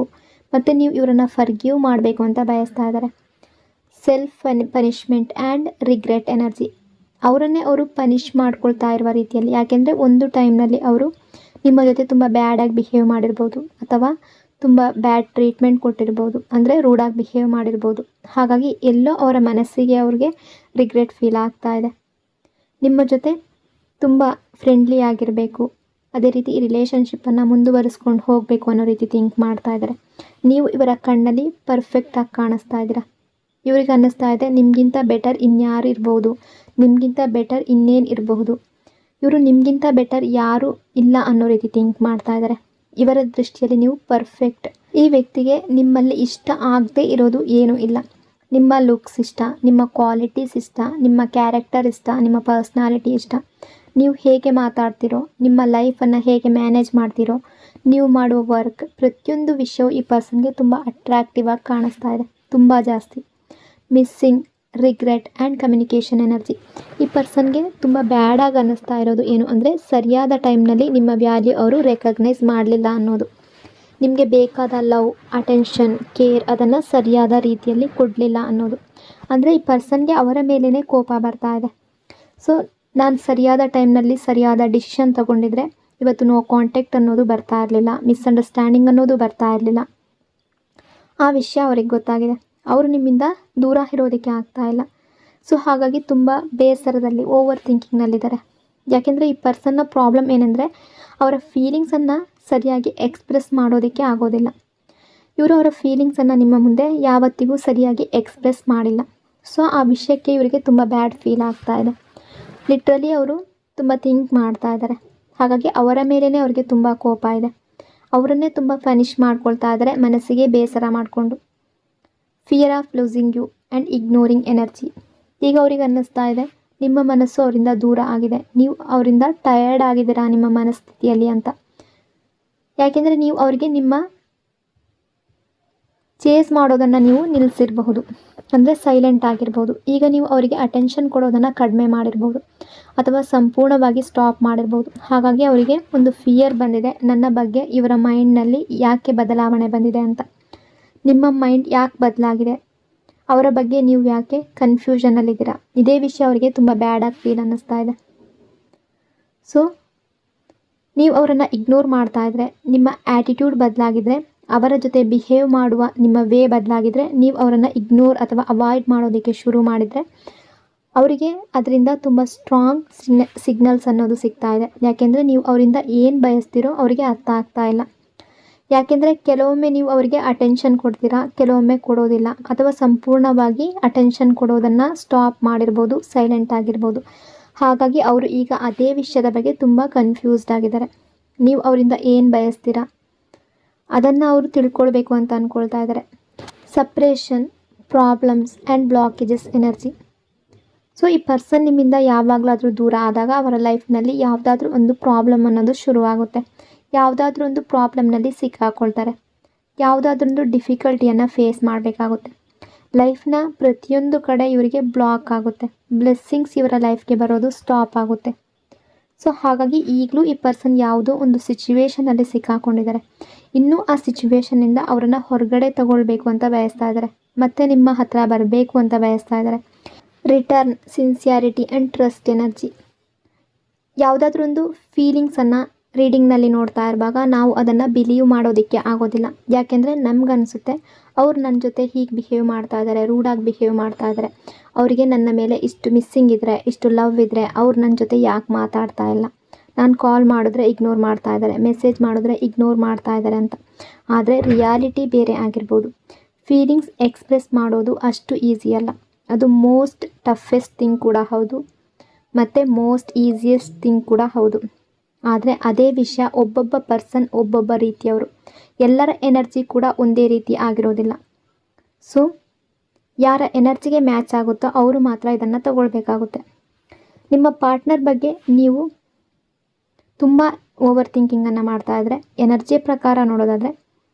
ಮತ್ತು ನೀವು ಇವರನ್ನು ಫರ್ಗಿವ್ ಮಾಡಬೇಕು ಅಂತ ಬಯಸ್ತಾ ಇದ್ದಾರೆ. Self punishment and regret energy, ಅವರನ್ನೇ ಅವರು ಪನಿಷ್ ಮಾಡ್ಕೊಳ್ತಾ ಇರುವ ರೀತಿಯಲ್ಲಿ. ಯಾಕೆಂದರೆ ಒಂದು ಟೈಮ್ನಲ್ಲಿ ಅವರು ನಿಮ್ಮ ಜೊತೆ ತುಂಬ ಬ್ಯಾಡಾಗಿ ಬಿಹೇವ್ ಮಾಡಿರ್ಬೋದು ಅಥವಾ ತುಂಬ ಬ್ಯಾಡ್ ಟ್ರೀಟ್ಮೆಂಟ್ ಕೊಟ್ಟಿರ್ಬೋದು, ಅಂದರೆ ರೂಡಾಗಿ ಬಿಹೇವ್ ಮಾಡಿರ್ಬೋದು. ಹಾಗಾಗಿ ಎಲ್ಲೋ ಅವರ ಮನಸ್ಸಿಗೆ ಅವ್ರಿಗೆ ರಿಗ್ರೆಟ್ ಫೀಲ್ ಆಗ್ತಾ ಇದೆ. ನಿಮ್ಮ ಜೊತೆ ತುಂಬ ಫ್ರೆಂಡ್ಲಿ ಆಗಿರಬೇಕು, ಅದೇ ರೀತಿ ಈ ರಿಲೇಷನ್ಶಿಪ್ಪನ್ನು ಮುಂದುವರಿಸ್ಕೊಂಡು ಹೋಗಬೇಕು ಅನ್ನೋ ರೀತಿ ಥಿಂಕ್ ಮಾಡ್ತಾ ಇದ್ದಾರೆ. ನೀವು ಇವರ ಕಣ್ಣಲ್ಲಿ ಪರ್ಫೆಕ್ಟಾಗಿ ಕಾಣಿಸ್ತಾ ಇದ್ದೀರಾ. ಇವ್ರಿಗೆ ಅನ್ನಿಸ್ತಾ ಇದೆ ನಿಮಗಿಂತ ಬೆಟರ್ ಇನ್ಯಾರು ಇರ್ಬೋದು, ನಿಮಗಿಂತ ಬೆಟರ್ ಇನ್ನೇನು ಇರಬಹುದು, ಇವರು ನಿಮಗಿಂತ ಬೆಟರ್ ಯಾರೂ ಇಲ್ಲ ಅನ್ನೋ ರೀತಿ ಥಿಂಕ್ ಮಾಡ್ತಾ ಇದ್ದಾರೆ. ಇವರ ದೃಷ್ಟಿಯಲ್ಲಿ ನೀವು ಪರ್ಫೆಕ್ಟ್. ಈ ವ್ಯಕ್ತಿಗೆ ನಿಮ್ಮಲ್ಲಿ ಇಷ್ಟ ಆಗದೆ ಇರೋದು ಏನೂ ಇಲ್ಲ. ನಿಮ್ಮ ಲುಕ್ಸ್ ಇಷ್ಟ, ನಿಮ್ಮ ಕ್ವಾಲಿಟೀಸ್ ಇಷ್ಟ, ನಿಮ್ಮ ಕ್ಯಾರೆಕ್ಟರ್ ಇಷ್ಟ, ನಿಮ್ಮ ಪರ್ಸ್ನಾಲಿಟಿ ಇಷ್ಟ, ನೀವು ಹೇಗೆ ಮಾತಾಡ್ತೀರೋ, ನಿಮ್ಮ ಲೈಫನ್ನು ಹೇಗೆ ಮ್ಯಾನೇಜ್ ಮಾಡ್ತೀರೋ, ನೀವು ಮಾಡುವ ವರ್ಕ್, ಪ್ರತಿಯೊಂದು ವಿಷಯವು ಈ ಪರ್ಸನ್ಗೆ ತುಂಬ ಅಟ್ರಾಕ್ಟಿವ್ ಆಗಿ ಕಾಣಿಸ್ತಾ ಇದೆ, ತುಂಬ ಜಾಸ್ತಿ. Missing, regret and communication energy, ಈ ಪರ್ಸನ್ಗೆ ತುಂಬ ಬ್ಯಾಡಾಗಿ ಅನ್ನಿಸ್ತಾ ಇರೋದು ಏನು ಅಂದರೆ ಸರಿಯಾದ ಟೈಮ್ನಲ್ಲಿ ನಿಮ್ಮ ವ್ಯಾಲ್ಯೂ ಅವರು ರೆಕಗ್ನೈಸ್ ಮಾಡಲಿಲ್ಲ ಅನ್ನೋದು. ನಿಮಗೆ ಬೇಕಾದ ಲವ್, ಅಟೆನ್ಷನ್, ಕೇರ್ ಅದನ್ನು ಸರಿಯಾದ ರೀತಿಯಲ್ಲಿ ಕೊಡಲಿಲ್ಲ ಅನ್ನೋದು. ಅಂದರೆ ಈ ಪರ್ಸನ್ಗೆ ಅವರ ಮೇಲೇ ಕೋಪ ಬರ್ತಾ ಇದೆ. ಸೊ ನಾನು ಸರಿಯಾದ ಟೈಮ್ನಲ್ಲಿ ಸರಿಯಾದ ಡಿಸಿಷನ್ ತೊಗೊಂಡಿದ್ರೆ ಇವತ್ತು ನೋ ಕಾಂಟ್ಯಾಕ್ಟ್ ಅನ್ನೋದು ಬರ್ತಾ ಇರಲಿಲ್ಲ, ಮಿಸ್ಅಂಡರ್ಸ್ಟ್ಯಾಂಡಿಂಗ್ ಅನ್ನೋದು ಬರ್ತಾ ಇರಲಿಲ್ಲ. ಆ ವಿಷಯ ಅವ್ರಿಗೆ ಗೊತ್ತಾಗಿದೆ. ಅವರು ನಿಮ್ಮಿಂದ ದೂರ ಇರೋದಕ್ಕೆ ಆಗ್ತಾ ಇಲ್ಲ. ಸೊ ಹಾಗಾಗಿ ತುಂಬ ಬೇಸರದಲ್ಲಿ, ಓವರ್ ಥಿಂಕಿಂಗ್ನಲ್ಲಿದ್ದಾರೆ. ಯಾಕೆಂದರೆ ಈ ಪರ್ಸನ್ನ ಪ್ರಾಬ್ಲಮ್ ಏನಂದರೆ ಅವರ ಫೀಲಿಂಗ್ಸನ್ನು ಸರಿಯಾಗಿ ಎಕ್ಸ್ಪ್ರೆಸ್ ಮಾಡೋದಕ್ಕೆ ಆಗೋದಿಲ್ಲ. ಇವರು ಅವರ ಫೀಲಿಂಗ್ಸನ್ನು ನಿಮ್ಮ ಮುಂದೆ ಯಾವತ್ತಿಗೂ ಸರಿಯಾಗಿ ಎಕ್ಸ್ಪ್ರೆಸ್ ಮಾಡಿಲ್ಲ. ಸೊ ಆ ವಿಷಯಕ್ಕೆ ಇವರಿಗೆ ತುಂಬ ಬ್ಯಾಡ್ ಫೀಲ್ ಆಗ್ತಾ ಇದೆ. ಲಿಟ್ರಲಿ ಅವರು ತುಂಬ ಥಿಂಕ್ ಮಾಡ್ತಾ ಇದ್ದಾರೆ. ಹಾಗಾಗಿ ಅವರ ಮೇಲೇ ಅವ್ರಿಗೆ ತುಂಬ ಕೋಪ ಇದೆ. ಅವರನ್ನೇ ತುಂಬ ಪನಿಷ್ ಮಾಡ್ಕೊಳ್ತಾ ಇದ್ದಾರೆ ಮನಸ್ಸಿಗೆ ಬೇಸರ ಮಾಡಿಕೊಂಡು. Fear of losing you and ignoring energy, ಈಗ ಅವ್ರಿಗೆ ಅನ್ನಿಸ್ತಾ ಇದೆ ನಿಮ್ಮ ಮನಸ್ಸು ಅವರಿಂದ ದೂರ ಆಗಿದೆ, ನೀವು ಅವರಿಂದ ಟಯರ್ಡ್ ಆಗಿದ್ದೀರಾ ನಿಮ್ಮ ಮನಸ್ಥಿತಿಯಲ್ಲಿ ಅಂತ. ಯಾಕೆಂದರೆ ನೀವು ಅವರಿಗೆ ನಿಮ್ಮ ಚೇಸ್ ಮಾಡೋದನ್ನು ನೀವು ನಿಲ್ಲಿಸಿರಬಹುದು, ಅಂದರೆ ಸೈಲೆಂಟ್ ಆಗಿರ್ಬೋದು. ಈಗ ನೀವು ಅವರಿಗೆ ಅಟೆನ್ಷನ್ ಕೊಡೋದನ್ನು ಕಡಿಮೆ ಮಾಡಿರ್ಬೋದು ಅಥವಾ ಸಂಪೂರ್ಣವಾಗಿ ಸ್ಟಾಪ್ ಮಾಡಿರ್ಬೋದು. ಹಾಗಾಗಿ ಅವರಿಗೆ ಒಂದು ಫಿಯರ್ ಬಂದಿದೆ, ನನ್ನ ಬಗ್ಗೆ ಇವರ ಮೈಂಡ್ನಲ್ಲಿ ಯಾಕೆ ಬದಲಾವಣೆ ಬಂದಿದೆ ಅಂತ. ನಿಮ್ಮ ಮೈಂಡ್ ಯಾಕೆ ಬದಲಾಗಿದೆ, ಅವರ ಬಗ್ಗೆ ನೀವು ಯಾಕೆ ಕನ್ಫ್ಯೂಷನಲ್ಲಿದ್ದೀರಾ, ಇದೇ ವಿಷಯ ಅವರಿಗೆ ತುಂಬ ಬ್ಯಾಡಾಗಿ ಫೀಲ್ ಅನ್ನಿಸ್ತಾ ಇದೆ. ಸೊ ನೀವು ಅವರನ್ನು ಇಗ್ನೋರ್ ಮಾಡ್ತಾ ಇದ್ದರೆ, ನಿಮ್ಮ ಆ್ಯಟಿಟ್ಯೂಡ್ ಬದಲಾಗಿದ್ದರೆ, ಅವರ ಜೊತೆ ಬಿಹೇವ್ ಮಾಡುವ ನಿಮ್ಮ ವೇ ಬದಲಾಗಿದ್ದರೆ, ನೀವು ಅವರನ್ನು ಇಗ್ನೋರ್ ಅಥವಾ ಅವಾಯ್ಡ್ ಮಾಡೋದಕ್ಕೆ ಶುರು ಮಾಡಿದರೆ ಅವರಿಗೆ ಅದರಿಂದ ತುಂಬ ಸ್ಟ್ರಾಂಗ್ ಸಿಗ್ನಲ್ಸ್ ಅನ್ನೋದು ಸಿಗ್ತಾ ಇದೆ. ಯಾಕೆಂದರೆ ನೀವು ಅವರಿಂದ ಏನು ಬಯಸ್ತೀರೋ ಅವರಿಗೆ ಅರ್ಥ ಆಗ್ತಾ ಇಲ್ಲ. ಯಾಕೆಂದರೆ ಕೆಲವೊಮ್ಮೆ ನೀವು ಅವರಿಗೆ ಅಟೆನ್ಷನ್ ಕೊಡ್ತೀರಾ, ಕೆಲವೊಮ್ಮೆ ಕೊಡೋದಿಲ್ಲ, ಅಥವಾ ಸಂಪೂರ್ಣವಾಗಿ ಅಟೆನ್ಷನ್ ಕೊಡೋದನ್ನು ಸ್ಟಾಪ್ ಮಾಡಿರ್ಬೋದು, ಸೈಲೆಂಟ್ ಆಗಿರ್ಬೋದು. ಹಾಗಾಗಿ ಅವರು ಈಗ ಅದೇ ವಿಷಯದ ಬಗ್ಗೆ ತುಂಬ ಕನ್ಫ್ಯೂಸ್ಡ್ ಆಗಿದ್ದಾರೆ. ನೀವು ಅವರಿಂದ ಏನು ಬಯಸ್ತೀರಾ ಅದನ್ನು ಅವರು ತಿಳ್ಕೊಳ್ಬೇಕು ಅಂತ ಅಂದ್ಕೊಳ್ತಾ ಇದ್ದಾರೆ. Suppression, problems and blockages energy. So ಈ ಪರ್ಸನ್ ನಿಮ್ಮಿಂದ ಯಾವಾಗಲಾದರೂ ದೂರ ಆದಾಗ ಅವರ ಲೈಫ್ನಲ್ಲಿ ಯಾವುದಾದ್ರೂ ಒಂದು ಪ್ರಾಬ್ಲಮ್ ಅನ್ನೋದು ಶುರುವಾಗುತ್ತೆ. ಯಾವುದಾದ್ರೂ ಒಂದು ಪ್ರಾಬ್ಲಮ್ನಲ್ಲಿ ಸಿಕ್ಕಾಕೊಳ್ತಾರೆ, ಯಾವುದಾದ್ರೊಂದು ಡಿಫಿಕಲ್ಟಿಯನ್ನು ಫೇಸ್ ಮಾಡಬೇಕಾಗುತ್ತೆ. ಲೈಫ್ನ ಪ್ರತಿಯೊಂದು ಕಡೆ ಇವರಿಗೆ ಬ್ಲಾಕ್ ಆಗುತ್ತೆ, ಬ್ಲೆಸ್ಸಿಂಗ್ಸ್ ಇವರ ಲೈಫ್ಗೆ ಬರೋದು ಸ್ಟಾಪ್ ಆಗುತ್ತೆ. ಸೊ ಹಾಗಾಗಿ ಈಗಲೂ ಈ ಪರ್ಸನ್ ಯಾವುದೋ ಒಂದು ಸಿಚುವೇಷನಲ್ಲಿ ಸಿಕ್ಕಾಕೊಂಡಿದ್ದಾರೆ. ಇನ್ನೂ ಆ ಸಿಚುವೇಷನ್ನಿಂದ ಅವರನ್ನು ಹೊರಗಡೆ ತಗೊಳ್ಬೇಕು ಅಂತ ಬಯಸ್ತಾ ಇದ್ದಾರೆ, ಮತ್ತು ನಿಮ್ಮ ಹತ್ರ ಬರಬೇಕು ಅಂತ ಬಯಸ್ತಾ ಇದ್ದಾರೆ. Return, sincerity and trust energy. ಯಾವುದಾದ್ರೂ ಒಂದು ಫೀಲಿಂಗ್ಸನ್ನು ರೀಡಿಂಗ್ನಲ್ಲಿ ನೋಡ್ತಾ ಇರುವಾಗ ನಾವು ಅದನ್ನು ಬಿಲೀವ್ ಮಾಡೋದಕ್ಕೆ ಆಗೋದಿಲ್ಲ. ಯಾಕೆಂದರೆ ನಮಗನ್ಸುತ್ತೆ ಅವ್ರು ನನ್ನ ಜೊತೆ ಹೀಗೆ ಬಿಹೇವ್ ಮಾಡ್ತಾ ಇದ್ದಾರೆ, ರೂಡಾಗಿ ಬಿಹೇವ್ ಮಾಡ್ತಾ ಇದ್ದಾರೆ, ಅವರಿಗೆ ನನ್ನ ಮೇಲೆ ಇಷ್ಟು ಮಿಸ್ಸಿಂಗ್ ಇದ್ದರೆ, ಇಷ್ಟು ಲವ್ ಇದ್ದರೆ ಅವ್ರು ನನ್ನ ಜೊತೆ ಯಾಕೆ ಮಾತಾಡ್ತಾ ಇಲ್ಲ, ನಾನು ಕಾಲ್ ಮಾಡಿದ್ರೆ ಇಗ್ನೋರ್ ಮಾಡ್ತಾ ಇದ್ದಾರೆ, ಮೆಸೇಜ್ ಮಾಡಿದ್ರೆ ಇಗ್ನೋರ್ ಮಾಡ್ತಾ ಇದ್ದಾರೆ ಅಂತ. ಆದರೆ ರಿಯಾಲಿಟಿ ಬೇರೆ ಆಗಿರ್ಬೋದು. ಫೀಲಿಂಗ್ಸ್ ಎಕ್ಸ್ಪ್ರೆಸ್ ಮಾಡೋದು ಅಷ್ಟು ಈಸಿ ಅಲ್ಲ. ಅದು ಮೋಸ್ಟ್ ಟಫೆಸ್ಟ್ ಥಿಂಗ್ ಕೂಡ ಹೌದು, ಮತ್ತು ಮೋಸ್ಟ್ ಈಸಿಯೆಸ್ಟ್ ಥಿಂಗ್ ಕೂಡ ಹೌದು. ಆದರೆ ಅದೇ ವಿಷಯ ಒಬ್ಬೊಬ್ಬ ಪರ್ಸನ್ ಒಬ್ಬೊಬ್ಬ ರೀತಿಯವರು, ಎಲ್ಲರ ಎನರ್ಜಿ ಕೂಡ ಒಂದೇ ರೀತಿ ಆಗಿರೋದಿಲ್ಲ. ಸೊ ಯಾರ ಎನರ್ಜಿಗೆ ಮ್ಯಾಚ್ ಆಗುತ್ತೋ ಅವರು ಮಾತ್ರ ಇದನ್ನು ತಗೊಳ್ಬೇಕಾಗುತ್ತೆ. ನಿಮ್ಮ ಪಾರ್ಟ್ನರ್ ಬಗ್ಗೆ ನೀವು ತುಂಬ ಓವರ್ ಥಿಂಕಿಂಗನ್ನು ಮಾಡ್ತಾ ಇದ್ದರೆ, ಎನರ್ಜಿ ಪ್ರಕಾರ ನೋಡೋದಾದರೆ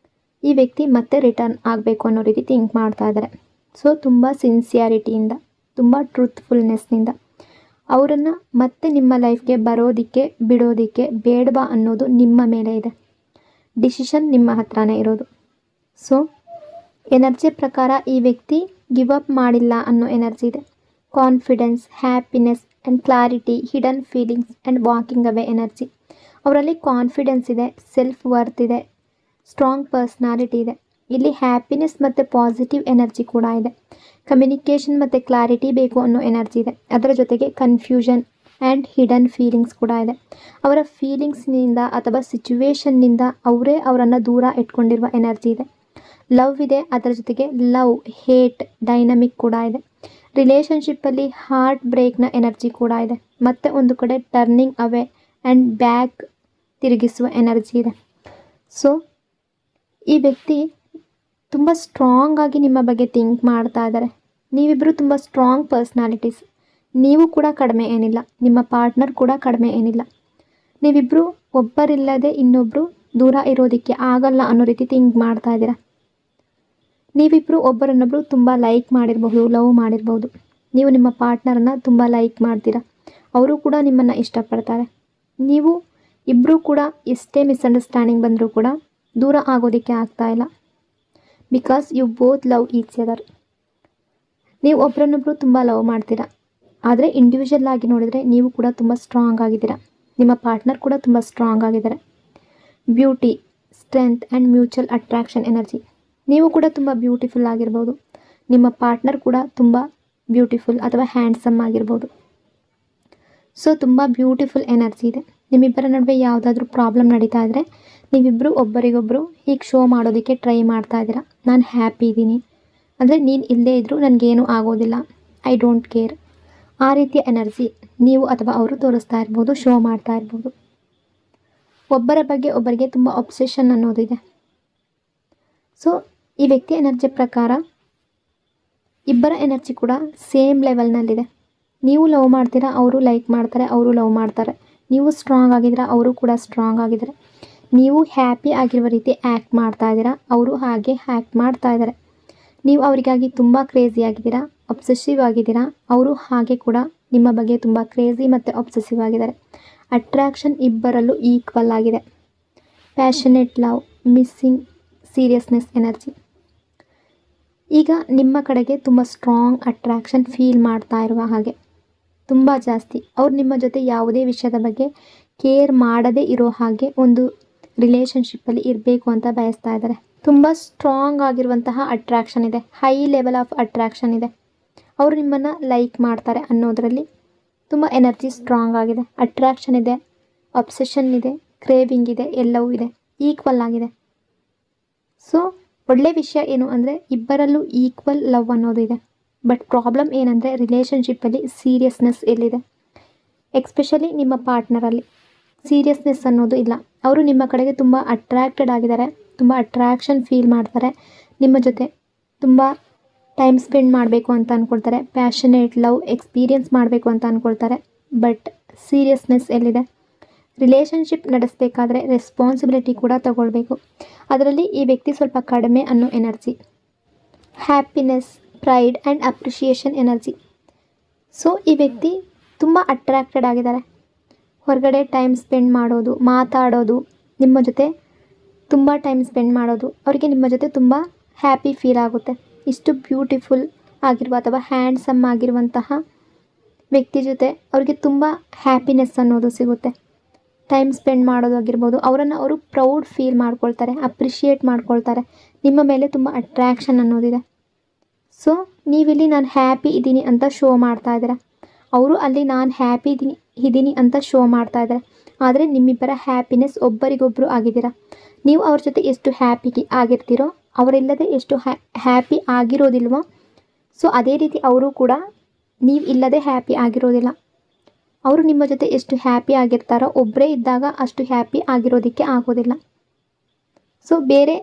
ಈ ವ್ಯಕ್ತಿ ಮತ್ತೆ ರಿಟರ್ನ್ ಆಗಬೇಕು ಅನ್ನೋ ರೀತಿ ಥಿಂಕ್ ಮಾಡ್ತಾ ಇದ್ದಾರೆ. ಸೊ ತುಂಬ ಸಿನ್ಸಿಯಾರಿಟಿಯಿಂದ, ತುಂಬ ಟ್ರೂತ್ಫುಲ್ನೆಸ್ನಿಂದ ಅವರನ್ನು ಮತ್ತೆ ನಿಮ್ಮ ಲೈಫ್ಗೆ ಬರೋದಕ್ಕೆ ಬಿಡೋದಕ್ಕೆ ಬೇಡವಾ ಅನ್ನೋದು ನಿಮ್ಮ ಮೇಲೆ ಇದೆ. ಡಿಸಿಷನ್ ನಿಮ್ಮ ಹತ್ರನೇ ಇರೋದು. ಸೊ ಎನರ್ಜಿ ಪ್ರಕಾರ ಈ ವ್ಯಕ್ತಿ ಗಿವ್ ಅಪ್ ಮಾಡಿಲ್ಲ ಅನ್ನೋ ಎನರ್ಜಿ ಇದೆ. Confidence, happiness and clarity, hidden feelings and walking away energy. ಅವರಲ್ಲಿ ಕಾನ್ಫಿಡೆನ್ಸ್ ಇದೆ, ಸೆಲ್ಫ್ ವರ್ತ್ ಇದೆ, ಸ್ಟ್ರಾಂಗ್ ಪರ್ಸ್ನಾಲಿಟಿ ಇದೆ. ಇಲ್ಲಿ ಹ್ಯಾಪಿನೆಸ್ ಮತ್ತು ಪಾಸಿಟಿವ್ ಎನರ್ಜಿ ಕೂಡ ಇದೆ. ಕಮ್ಯುನಿಕೇಷನ್ ಮತ್ತು ಕ್ಲಾರಿಟಿ ಬೇಕು ಅನ್ನೋ ಎನರ್ಜಿ ಇದೆ. ಅದರ ಜೊತೆಗೆ ಕನ್ಫ್ಯೂಷನ್ ಆ್ಯಂಡ್ ಹಿಡನ್ ಫೀಲಿಂಗ್ಸ್ ಕೂಡ ಇದೆ. ಅವರ ಫೀಲಿಂಗ್ಸ್ನಿಂದ ಅಥವಾ ಸಿಚುವೇಶನ್ನಿಂದ ಅವರನ್ನು ದೂರ ಇಟ್ಕೊಂಡಿರುವ ಎನರ್ಜಿ ಇದೆ. ಲವ್ ಇದೆ, ಅದರ ಜೊತೆಗೆ ಲವ್ ಹೇಟ್ ಡೈನಮಿಕ್ ಕೂಡ ಇದೆ. ರಿಲೇಷನ್ಶಿಪ್ಪಲ್ಲಿ ಹಾರ್ಟ್ ಬ್ರೇಕ್ನ ಎನರ್ಜಿ ಕೂಡ ಇದೆ. ಮತ್ತು ಒಂದು ಕಡೆ ಟರ್ನಿಂಗ್ ಅವೇ ಆ್ಯಂಡ್ ಬ್ಯಾಕ್ ತಿರುಗಿಸುವ ಎನರ್ಜಿ ಇದೆ. ಸೊ ಈ ವ್ಯಕ್ತಿ ತುಂಬ ಸ್ಟ್ರಾಂಗ್ ಆಗಿ ನಿಮ್ಮ ಬಗ್ಗೆ ಥಿಂಕ್ ಮಾಡ್ತಾ ಇದ್ದಾರೆ. ನೀವಿಬ್ಬರು ತುಂಬ ಸ್ಟ್ರಾಂಗ್ ಪರ್ಸ್ನಾಲಿಟೀಸ್. ನೀವು ಕೂಡ ಕಡಿಮೆ ಏನಿಲ್ಲ, ನಿಮ್ಮ ಪಾರ್ಟ್ನರ್ ಕೂಡ ಕಡಿಮೆ ಏನಿಲ್ಲ. ನೀವಿಬ್ಬರು ಒಬ್ಬರಿಲ್ಲದೆ ಇನ್ನೊಬ್ಬರು ದೂರ ಇರೋದಕ್ಕೆ ಆಗಲ್ಲ ಅನ್ನೋ ರೀತಿ ಥಿಂಕ್ ಮಾಡ್ತಾ ಇದ್ದೀರಾ. ನೀವಿಬ್ಬರು ಒಬ್ಬರನ್ನೊಬ್ಬರು ತುಂಬ ಲೈಕ್ ಮಾಡಿರ್ಬಹುದು, ಲವ್ ಮಾಡಿರ್ಬೋದು. ನೀವು ನಿಮ್ಮ ಪಾರ್ಟ್ನರನ್ನು ತುಂಬ ಲೈಕ್ ಮಾಡ್ತೀರಾ, ಅವರು ಕೂಡ ನಿಮ್ಮನ್ನು ಇಷ್ಟಪಡ್ತಾರೆ. ನೀವು ಇಬ್ಬರೂ ಕೂಡ ಎಷ್ಟೇ ಮಿಸ್ಅಂಡರ್ಸ್ಟ್ಯಾಂಡಿಂಗ್ ಬಂದರೂ ಕೂಡ ದೂರ ಆಗೋದಕ್ಕೆ ಆಗ್ತಾ ಇಲ್ಲ. Because you both love each other. ನೀವು ಒಬ್ಬರನ್ನೊಬ್ಬರು ತುಂಬ ಲವ್ ಮಾಡ್ತೀರಾ, ಆದರೆ ಇಂಡಿವಿಜುವಲ್ ಆಗಿ ನೋಡಿದರೆ ನೀವು ಕೂಡ ತುಂಬ ಸ್ಟ್ರಾಂಗ್ ಆಗಿದ್ದೀರಾ. ನಿಮ್ಮ ಪಾರ್ಟ್ನರ್ ಕೂಡ ತುಂಬ ಸ್ಟ್ರಾಂಗ್ ಆಗಿದ್ದಾರೆ. Beauty, strength and mutual attraction energy. ನೀವು ಕೂಡ ತುಂಬ ಬ್ಯೂಟಿಫುಲ್ ಆಗಿರ್ಬೋದು, ನಿಮ್ಮ ಪಾರ್ಟ್ನರ್ ಕೂಡ ತುಂಬ ಬ್ಯೂಟಿಫುಲ್ ಅಥವಾ ಹ್ಯಾಂಡ್ಸಮ್ ಆಗಿರ್ಬೋದು. ಸೊ ತುಂಬ ಬ್ಯೂಟಿಫುಲ್ ಎನರ್ಜಿ ಇದೆ. ನಿಮ್ಮಿಬ್ಬರ ನಡುವೆ ಯಾವುದಾದ್ರೂ ಪ್ರಾಬ್ಲಮ್ ನಡೀತಾ ಇದ್ದರೆ ನೀವಿಬ್ಬರು ಒಬ್ಬರಿಗೊಬ್ಬರು ಹೀಗೆ ಶೋ ಮಾಡೋದಕ್ಕೆ ಟ್ರೈ ಮಾಡ್ತಾ ಇದ್ದೀರಾ. ನಾನು ಹ್ಯಾಪಿ ಇದ್ದೀನಿ, ಅಂದರೆ ನೀನು ಇಲ್ಲದೇ ಇದ್ದರೂ ನನಗೇನು ಆಗೋದಿಲ್ಲ, ಐ ಡೋಂಟ್ ಕೇರ್. ಆ ರೀತಿಯ ಎನರ್ಜಿ ನೀವು ಅಥವಾ ಅವರು ತೋರಿಸ್ತಾ ಇರ್ಬೋದು, ಶೋ ಮಾಡ್ತಾ ಇರ್ಬೋದು. ಒಬ್ಬರ ಬಗ್ಗೆ ಒಬ್ಬರಿಗೆ ತುಂಬ ಅಬ್ಸೆಷನ್ ಅನ್ನೋದಿದೆ. ಸೊ ಈ ವ್ಯಕ್ತಿ ಎನರ್ಜಿ ಪ್ರಕಾರ ಇಬ್ಬರ ಎನರ್ಜಿ ಕೂಡ ಸೇಮ್ ಲೆವೆಲ್ನಲ್ಲಿದೆ. ನೀವು ಲವ್ ಮಾಡ್ತೀರಾ, ಅವರು ಲೈಕ್ ಮಾಡ್ತಾರೆ, ಅವರು ಲವ್ ಮಾಡ್ತಾರೆ. ನೀವು ಸ್ಟ್ರಾಂಗ್ ಆಗಿದ್ದೀರಾ, ಅವರು ಕೂಡ ಸ್ಟ್ರಾಂಗ್ ಆಗಿದ್ದಾರೆ. ನೀವು ಹ್ಯಾಪಿ ಆಗಿರುವ ರೀತಿ ಆ್ಯಕ್ಟ್ ಮಾಡ್ತಾ ಇದ್ದೀರಾ, ಅವರು ಹಾಗೆ ಆ್ಯಕ್ಟ್ ಮಾಡ್ತಾ ಇದ್ದಾರೆ. ನೀವು ಅವರಿಗಾಗಿ ತುಂಬ ಕ್ರೇಜಿ ಆಗಿದ್ದೀರಾ, ಅಬ್ಸೆಸಿವ್ ಆಗಿದ್ದೀರಾ, ಅವರು ಹಾಗೆ ಕೂಡ ನಿಮ್ಮ ಬಗ್ಗೆ ತುಂಬ ಕ್ರೇಜಿ ಮತ್ತು ಅಬ್ಸೆಸಿವ್ ಆಗಿದ್ದಾರೆ. ಅಟ್ರಾಕ್ಷನ್ ಇಬ್ಬರಲ್ಲೂ ಈಕ್ವಲ್ ಆಗಿದೆ. Passionate love, missing seriousness energy. ಈಗ ನಿಮ್ಮ ಕಡೆಗೆ ತುಂಬ ಸ್ಟ್ರಾಂಗ್ ಅಟ್ರಾಕ್ಷನ್ ಫೀಲ್ ಮಾಡ್ತಾ ಇರುವ ಹಾಗೆ, ತುಂಬ ಜಾಸ್ತಿ. ಅವ್ರು ನಿಮ್ಮ ಜೊತೆ ಯಾವುದೇ ವಿಷಯದ ಬಗ್ಗೆ ಕೇರ್ ಮಾಡದೇ ಇರೋ ಹಾಗೆ ಒಂದು ರಿಲೇಷನ್ಶಿಪ್ಪಲ್ಲಿ ಇರಬೇಕು ಅಂತ ಬಯಸ್ತಾ ಇದ್ದಾರೆ. ತುಂಬ ಸ್ಟ್ರಾಂಗ್ ಆಗಿರುವಂತಹ ಅಟ್ರಾಕ್ಷನ್ ಇದೆ, ಹೈ ಲೆವೆಲ್ ಆಫ್ ಅಟ್ರಾಕ್ಷನ್ ಇದೆ. ಅವರು ನಿಮ್ಮನ್ನು ಲೈಕ್ ಮಾಡ್ತಾರೆ ಅನ್ನೋದರಲ್ಲಿ ತುಂಬ ಎನರ್ಜಿ ಸ್ಟ್ರಾಂಗ್ ಆಗಿದೆ. ಅಟ್ರಾಕ್ಷನ್ ಇದೆ, ಅಬ್ಸೆಷನ್ ಇದೆ, ಕ್ರೇವಿಂಗ್ ಇದೆ, ಎಲ್ಲವೂ ಇದೆ, ಈಕ್ವಲ್ ಆಗಿದೆ. ಸೊ ಒಳ್ಳೆ ವಿಷಯ ಏನು ಅಂದರೆ ಇಬ್ಬರಲ್ಲೂ ಈಕ್ವಲ್ ಲವ್ ಅನ್ನೋದು ಇದೆ. ಬಟ್ ಪ್ರಾಬ್ಲಮ್ ಏನಂದರೆ ರಿಲೇಷನ್ಶಿಪ್ಪಲ್ಲಿ ಸೀರಿಯಸ್ನೆಸ್ ಎಲ್ಲಿದೆ, ಎಕ್ಸ್ಪೆಷಲಿ ನಿಮ್ಮ ಪಾರ್ಟ್ನರಲ್ಲಿ ಸೀರಿಯಸ್ನೆಸ್ ಅನ್ನೋದು ಇಲ್ಲ. ಅವರು ನಿಮ್ಮ ಕಡೆಗೆ ತುಂಬ ಅಟ್ರ್ಯಾಕ್ಟೆಡ್ ಆಗಿದ್ದಾರೆ, ತುಂಬ ಅಟ್ರ್ಯಾಕ್ಷನ್ ಫೀಲ್ ಮಾಡ್ತಾರೆ, ನಿಮ್ಮ ಜೊತೆ ತುಂಬ ಟೈಮ್ ಸ್ಪೆಂಡ್ ಮಾಡಬೇಕು ಅಂತ ಅಂದ್ಕೊಳ್ತಾರೆ, ಪ್ಯಾಷನೇಟ್ ಲವ್ ಎಕ್ಸ್ಪೀರಿಯನ್ಸ್ ಮಾಡಬೇಕು ಅಂತ ಅಂದ್ಕೊಳ್ತಾರೆ. ಬಟ್ ಸೀರಿಯಸ್ನೆಸ್ ಎಲ್ಲಿದೆ? ರಿಲೇಷನ್ಶಿಪ್ ನಡೆಸಬೇಕಾದ್ರೆ ರೆಸ್ಪಾನ್ಸಿಬಿಲಿಟಿ ಕೂಡ ತಗೊಳ್ಬೇಕು. ಅದರಲ್ಲಿ ಈ ವ್ಯಕ್ತಿ ಸ್ವಲ್ಪ ಕಡಿಮೆ ಅನ್ನೋ energy. Happiness, pride and appreciation energy. So ಈ ವ್ಯಕ್ತಿ ತುಂಬ ಅಟ್ರ್ಯಾಕ್ಟೆಡ್ ಆಗಿದ್ದಾರೆ. ಹೊರಗಡೆ ಟೈಮ್ ಸ್ಪೆಂಡ್ ಮಾಡೋದು, ಮಾತಾಡೋದು, ನಿಮ್ಮ ಜೊತೆ ತುಂಬ ಟೈಮ್ ಸ್ಪೆಂಡ್ ಮಾಡೋದು, ಅವರಿಗೆ ನಿಮ್ಮ ಜೊತೆ ತುಂಬ ಹ್ಯಾಪಿ ಫೀಲ್ ಆಗುತ್ತೆ. ಇಷ್ಟು ಬ್ಯೂಟಿಫುಲ್ ಆಗಿರುವ ಅಥವಾ ಹ್ಯಾಂಡ್ಸಮ್ ಆಗಿರುವಂತಹ ವ್ಯಕ್ತಿ ಜೊತೆ ಅವರಿಗೆ ತುಂಬ ಹ್ಯಾಪಿನೆಸ್ ಅನ್ನೋದು ಸಿಗುತ್ತೆ. ಟೈಮ್ ಸ್ಪೆಂಡ್ ಮಾಡೋದಾಗಿರ್ಬೋದು, ಅವರನ್ನು ಅವರು ಪ್ರೌಡ್ ಫೀಲ್ ಮಾಡ್ಕೊಳ್ತಾರೆ, ಅಪ್ರಿಷಿಯೇಟ್ ಮಾಡ್ಕೊಳ್ತಾರೆ. ನಿಮ್ಮ ಮೇಲೆ ತುಂಬ ಅಟ್ರ್ಯಾಕ್ಷನ್ ಅನ್ನೋದಿದೆ. ಸೊ ನೀವಿಲ್ಲಿ ನಾನು ಹ್ಯಾಪಿ ಇದ್ದೀನಿ ಅಂತ ಶೋ ಮಾಡ್ತಾ ಇದ್ದೀರಾ, ಅವರು ಅಲ್ಲಿ ನಾನು ಹ್ಯಾಪಿ ಇದ್ದೀನಿ ಅಂತ ಶೋ ಮಾಡ್ತಾ ಇದ್ದಾರೆ. ಆದರೆ ನಿಮ್ಮಿಬ್ಬರ ಹ್ಯಾಪಿನೆಸ್ ಒಬ್ಬರಿಗೊಬ್ಬರು ಆಗಿದ್ದೀರಾ. ನೀವು ಅವ್ರ ಜೊತೆ ಎಷ್ಟು ಹ್ಯಾಪಿ ಆಗಿರ್ತೀರೋ ಅವರಿಲ್ಲದೆ ಎಷ್ಟು ಹ್ಯಾಪಿ ಆಗಿರೋದಿಲ್ವೋ, ಸೊ ಅದೇ ರೀತಿ ಅವರು ಕೂಡ ನೀವು ಇಲ್ಲದೆ ಹ್ಯಾಪಿ ಆಗಿರೋದಿಲ್ಲ. ಅವರು ನಿಮ್ಮ ಜೊತೆ ಎಷ್ಟು ಹ್ಯಾಪಿ ಆಗಿರ್ತಾರೋ ಒಬ್ಬರೇ ಇದ್ದಾಗ ಅಷ್ಟು ಹ್ಯಾಪಿ ಆಗಿರೋದಕ್ಕೆ ಆಗೋದಿಲ್ಲ. ಸೊ ಬೇರೆ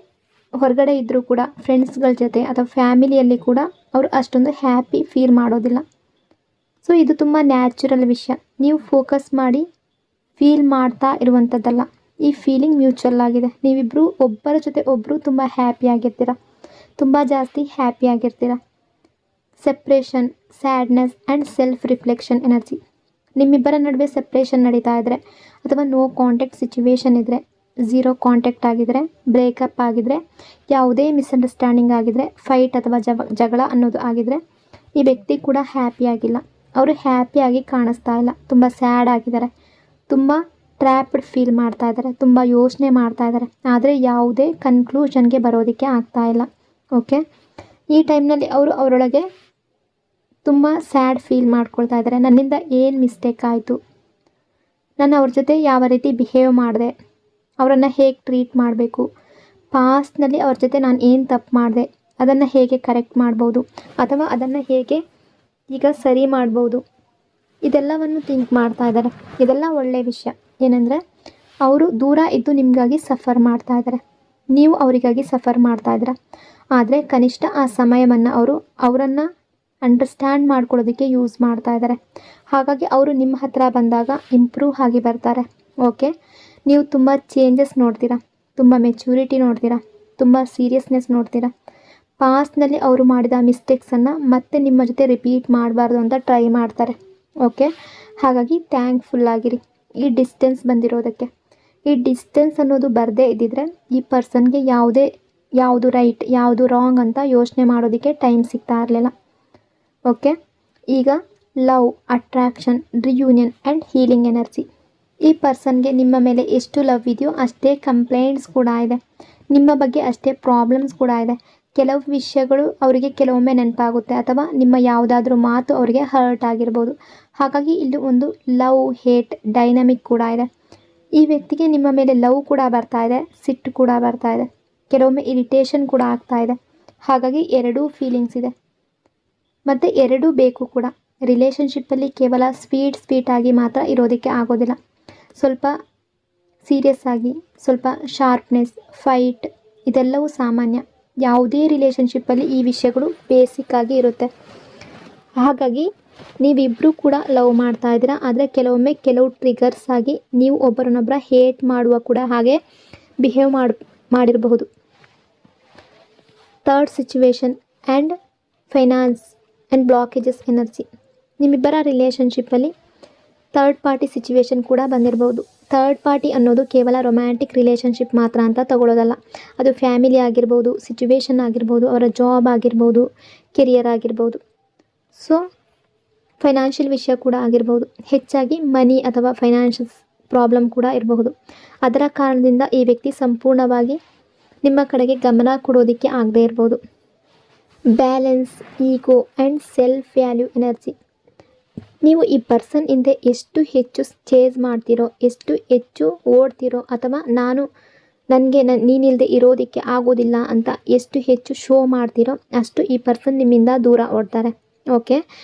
ಹೊರಗಡೆ ಇದ್ದರೂ ಕೂಡ ಫ್ರೆಂಡ್ಸ್ಗಳ ಜೊತೆ ಅಥವಾ ಫ್ಯಾಮಿಲಿಯಲ್ಲಿ ಕೂಡ ಅವರು ಅಷ್ಟೊಂದು ಹ್ಯಾಪಿ ಫೀಲ್ ಮಾಡೋದಿಲ್ಲ. ಸೊ ಇದು ತುಂಬ ನ್ಯಾಚುರಲ್ ವಿಷಯ. ನೀವು ಫೋಕಸ್ ಮಾಡಿ ಫೀಲ್ ಮಾಡ್ತಾ ಇರುವಂಥದ್ದಲ್ಲ. ಈ ಫೀಲಿಂಗ್ ಮ್ಯೂಚುವಲ್ ಆಗಿದೆ. ನೀವಿಬ್ಬರು ಒಬ್ಬರ ಜೊತೆ ಒಬ್ಬರು ತುಂಬ ಹ್ಯಾಪಿಯಾಗಿರ್ತೀರ, ತುಂಬ ಜಾಸ್ತಿ ಹ್ಯಾಪಿಯಾಗಿರ್ತೀರ. Separation, sadness and self reflection energy. ನಿಮ್ಮಿಬ್ಬರ ನಡುವೆ ಸೆಪ್ರೇಷನ್ ನಡೀತಾ ಇದ್ದರೆ ಅಥವಾ ನೋ ಕಾಂಟ್ಯಾಕ್ಟ್ ಸಿಚುವೇಶನ್ ಇದ್ದರೆ, ಝೀರೋ ಕಾಂಟ್ಯಾಕ್ಟ್ ಆಗಿದ್ರೆ, ಬ್ರೇಕಪ್ ಆಗಿದ್ರೆ, ಯಾವುದೇ ಮಿಸ್ಅಂಡರ್ಸ್ಟ್ಯಾಂಡಿಂಗ್ ಆಗಿದ್ರೆ, ಫೈಟ್ ಅಥವಾ ಜಗಳ ಅನ್ನೋದು ಆಗಿದ್ರೆ, ಈ ವ್ಯಕ್ತಿ ಕೂಡ ಹ್ಯಾಪಿಯಾಗಿಲ್ಲ. ಅವರು ಹ್ಯಾಪಿಯಾಗಿ ಕಾಣಿಸ್ತಾ ಇಲ್ಲ, ತುಂಬ ಸ್ಯಾಡ್ ಆಗಿದ್ದಾರೆ, ತುಂಬ ಟ್ರ್ಯಾಪ್ಡ್ ಫೀಲ್ ಮಾಡ್ತಾ ಇದ್ದಾರೆ, ತುಂಬ ಯೋಚನೆ ಮಾಡ್ತಾ ಇದ್ದಾರೆ. ಆದರೆ ಯಾವುದೇ ಕನ್ಕ್ಲೂಷನ್ಗೆ ಬರೋದಕ್ಕೆ ಆಗ್ತಾ ಇಲ್ಲ. ಓಕೆ, ಈ ಟೈಮ್ನಲ್ಲಿ ಅವರು ಅವರೊಳಗೆ ತುಂಬ ಸ್ಯಾಡ್ ಫೀಲ್ ಮಾಡ್ಕೊಳ್ತಾ ಇದ್ದಾರೆ. ನನ್ನಿಂದ ಏನು ಮಿಸ್ಟೇಕ್ ಆಯಿತು, ನಾನು ಅವ್ರ ಜೊತೆ ಯಾವ ರೀತಿ ಬಿಹೇವ್ ಮಾಡಿದೆ, ಅವರನ್ನು ಹೇಗೆ ಟ್ರೀಟ್ ಮಾಡಬೇಕು, ಪಾಸ್ಟ್ನಲ್ಲಿ ಅವ್ರ ಜೊತೆ ನಾನು ಏನು ತಪ್ಪು ಮಾಡಿದೆ, ಅದನ್ನು ಹೇಗೆ ಕರೆಕ್ಟ್ ಮಾಡ್ಬೋದು ಅಥವಾ ಅದನ್ನು ಹೇಗೆ ಈಗ ಸರಿ ಮಾಡ್ಬೋದು, ಇದೆಲ್ಲವನ್ನು ಥಿಂಕ್ ಮಾಡ್ತಾ ಇದ್ದಾರೆ. ಇದೆಲ್ಲ ಒಳ್ಳೆಯ ವಿಷಯ. ಏನಂದರೆ ಅವರು ದೂರ ಇದ್ದು ನಿಮಗಾಗಿ ಸಫರ್ ಮಾಡ್ತಾ ಇದ್ದಾರೆ, ನೀವು ಅವರಿಗಾಗಿ ಸಫರ್ ಮಾಡ್ತಾ ಇದ್ದೀರ. ಆದರೆ ಕನಿಷ್ಠ ಆ ಸಮಯವನ್ನು ಅವರನ್ನು ಅಂಡರ್ಸ್ಟ್ಯಾಂಡ್ ಮಾಡ್ಕೊಳ್ಳೋದಕ್ಕೆ ಯೂಸ್ ಮಾಡ್ತಾ ಇದ್ದಾರೆ. ಹಾಗಾಗಿ ಅವರು ನಿಮ್ಮ ಹತ್ರ ಬಂದಾಗ ಇಂಪ್ರೂವ್ ಆಗಿ ಬರ್ತಾರೆ. ಓಕೆ, ನೀವು ತುಂಬ ಚೇಂಜಸ್ ನೋಡ್ತೀರಾ, ತುಂಬ ಮೆಚ್ಯೂರಿಟಿ ನೋಡ್ತೀರಾ, ತುಂಬ ಸೀರಿಯಸ್ನೆಸ್ ನೋಡ್ತೀರಾ. ಪಾಸ್ಟ್ನಲ್ಲಿ ಅವರು ಮಾಡಿದ ಮಿಸ್ಟೇಕ್ಸನ್ನು ಮತ್ತೆ ನಿಮ್ಮ ಜೊತೆ ರಿಪೀಟ್ ಮಾಡಬಾರ್ದು ಅಂತ ಟ್ರೈ ಮಾಡ್ತಾರೆ. ಓಕೆ, ಹಾಗಾಗಿ ಥ್ಯಾಂಕ್ಫುಲ್ ಆಗಿರಿ ಈ ಡಿಸ್ಟೆನ್ಸ್ ಬಂದಿರೋದಕ್ಕೆ. ಈ ಡಿಸ್ಟೆನ್ಸ್ ಅನ್ನೋದು ಬರದೇ ಇದ್ದಿದ್ರೆ ಈ ಪರ್ಸನ್ಗೆ ಯಾವುದು ರೈಟ್ ಯಾವುದು ರಾಂಗ್ ಅಂತ ಯೋಚನೆ ಮಾಡೋದಕ್ಕೆ ಟೈಮ್ ಸಿಗ್ತಾ ಇರಲಿಲ್ಲ. ಓಕೆ, ಈಗ love, attraction, reunion and healing energy. ಈ ಪರ್ಸನ್ಗೆ ನಿಮ್ಮ ಮೇಲೆ ಎಷ್ಟು ಲವ್ ಇದೆಯೋ ಅಷ್ಟೇ ಕಂಪ್ಲೇಂಟ್ಸ್ ಕೂಡ ಇದೆ, ನಿಮ್ಮ ಬಗ್ಗೆ ಅಷ್ಟೇ ಪ್ರಾಬ್ಲಮ್ಸ್ ಕೂಡ ಇದೆ. ಕೆಲವು ವಿಷಯಗಳು ಅವರಿಗೆ ಕೆಲವೊಮ್ಮೆ ನೆನಪಾಗುತ್ತೆ ಅಥವಾ ನಿಮ್ಮ ಯಾವುದಾದ್ರೂ ಮಾತು ಅವರಿಗೆ ಹರ್ಟ್ ಆಗಿರ್ಬೋದು. ಹಾಗಾಗಿ ಇಲ್ಲಿ ಒಂದು ಲವ್ ಹೇಟ್ ಡೈನಮಿಕ್ ಕೂಡ ಇದೆ. ಈ ವ್ಯಕ್ತಿಗೆ ನಿಮ್ಮ ಮೇಲೆ ಲವ್ ಕೂಡ ಬರ್ತಾ ಇದೆ, ಸಿಟ್ಟು ಕೂಡ ಬರ್ತಾ ಇದೆ, ಕೆಲವೊಮ್ಮೆ ಇರಿಟೇಷನ್ ಕೂಡ ಆಗ್ತಾ ಇದೆ. ಹಾಗಾಗಿ ಎರಡೂ ಫೀಲಿಂಗ್ಸ್ ಇದೆ ಮತ್ತು ಎರಡೂ ಬೇಕು ಕೂಡ. ರಿಲೇಷನ್ಶಿಪ್ಪಲ್ಲಿ ಕೇವಲ ಸ್ವೀಟ್ ಆಗಿ ಮಾತ್ರ ಇರೋದಕ್ಕೆ ಆಗೋದಿಲ್ಲ. ಸ್ವಲ್ಪ ಸೀರಿಯಸ್ ಆಗಿ, ಸ್ವಲ್ಪ ಶಾರ್ಪ್ನೆಸ್, ಫೈಟ್, ಇದೆಲ್ಲವೂ ಸಾಮಾನ್ಯ. ಯಾವುದೇ ರಿಲೇಷನ್ಶಿಪ್ಪಲ್ಲಿ ಈ ವಿಷಯಗಳು ಬೇಸಿಕ್ ಆಗಿ ಇರುತ್ತೆ. ಹಾಗಾಗಿ ನೀವಿಬ್ಬರೂ ಕೂಡ ಲವ್ ಮಾಡ್ತಾ ಇದ್ದೀರಾ, ಆದರೆ ಕೆಲವೊಮ್ಮೆ ಕೆಲವು ಟ್ರಿಗರ್ಸ್ ಆಗಿ ನೀವು ಒಬ್ಬರನ್ನೊಬ್ಬರ ಹೇಟ್ ಮಾಡುವ ಕೂಡ ಹಾಗೆ ಬಿಹೇವ್ ಮಾಡಿರಬಹುದು. Third situation and finance and blockages energy. ನಿಮ್ಮಿಬ್ಬರ ರಿಲೇಷನ್ಶಿಪ್ಪಲ್ಲಿ ಥರ್ಡ್ ಪಾರ್ಟಿ ಸಿಚುವೇಶನ್ ಕೂಡ ಬಂದಿರ್ಬೋದು. ಥರ್ಡ್ ಪಾರ್ಟಿ ಅನ್ನೋದು ಕೇವಲ ರೊಮ್ಯಾಂಟಿಕ್ ರಿಲೇಷನ್ಶಿಪ್ ಮಾತ್ರ ಅಂತ ತಗೊಳ್ಳೋದಲ್ಲ. ಅದು ಫ್ಯಾಮಿಲಿ ಆಗಿರ್ಬೋದು, ಸಿಚುವೇಶನ್ ಆಗಿರ್ಬೋದು, ಅವರ ಜಾಬ್ ಆಗಿರ್ಬೋದು, ಕೆರಿಯರ್ ಆಗಿರ್ಬೋದು. ಸೊ ಫೈನಾನ್ಷಿಯಲ್ ವಿಷಯ ಕೂಡ ಆಗಿರ್ಬೋದು. ಹೆಚ್ಚಾಗಿ ಮನಿ ಅಥವಾ ಫೈನಾನ್ಷಿಯಲ್ ಪ್ರಾಬ್ಲಮ್ ಕೂಡ ಇರಬಹುದು. ಅದರ ಕಾರಣದಿಂದ ಈ ವ್ಯಕ್ತಿ ಸಂಪೂರ್ಣವಾಗಿ ನಿಮ್ಮ ಕಡೆಗೆ ಗಮನ ಕೊಡೋದಕ್ಕೆ ಆಗದೇ ಇರ್ಬೋದು. Balance, ego and self value energy. ನೀವು ಈ ಪರ್ಸನ್ ಹಿಂದೆ ಎಷ್ಟು ಹೆಚ್ಚು ಚೇಸ್ ಮಾಡ್ತೀರೋ, ಎಷ್ಟು ಹೆಚ್ಚು ಓಡ್ತೀರೋ, ಅಥವಾ ನನಗೆ ನೀನಿಲ್ಲದೆ ಇರೋದಕ್ಕೆ ಆಗೋದಿಲ್ಲ ಅಂತ ಎಷ್ಟು ಹೆಚ್ಚು ಶೋ ಮಾಡ್ತೀರೋ ಅಷ್ಟು ಈ ಪರ್ಸನ್ ನಿಮ್ಮಿಂದ ದೂರ ಓಡ್ತಾರೆ. ಓಕೆ,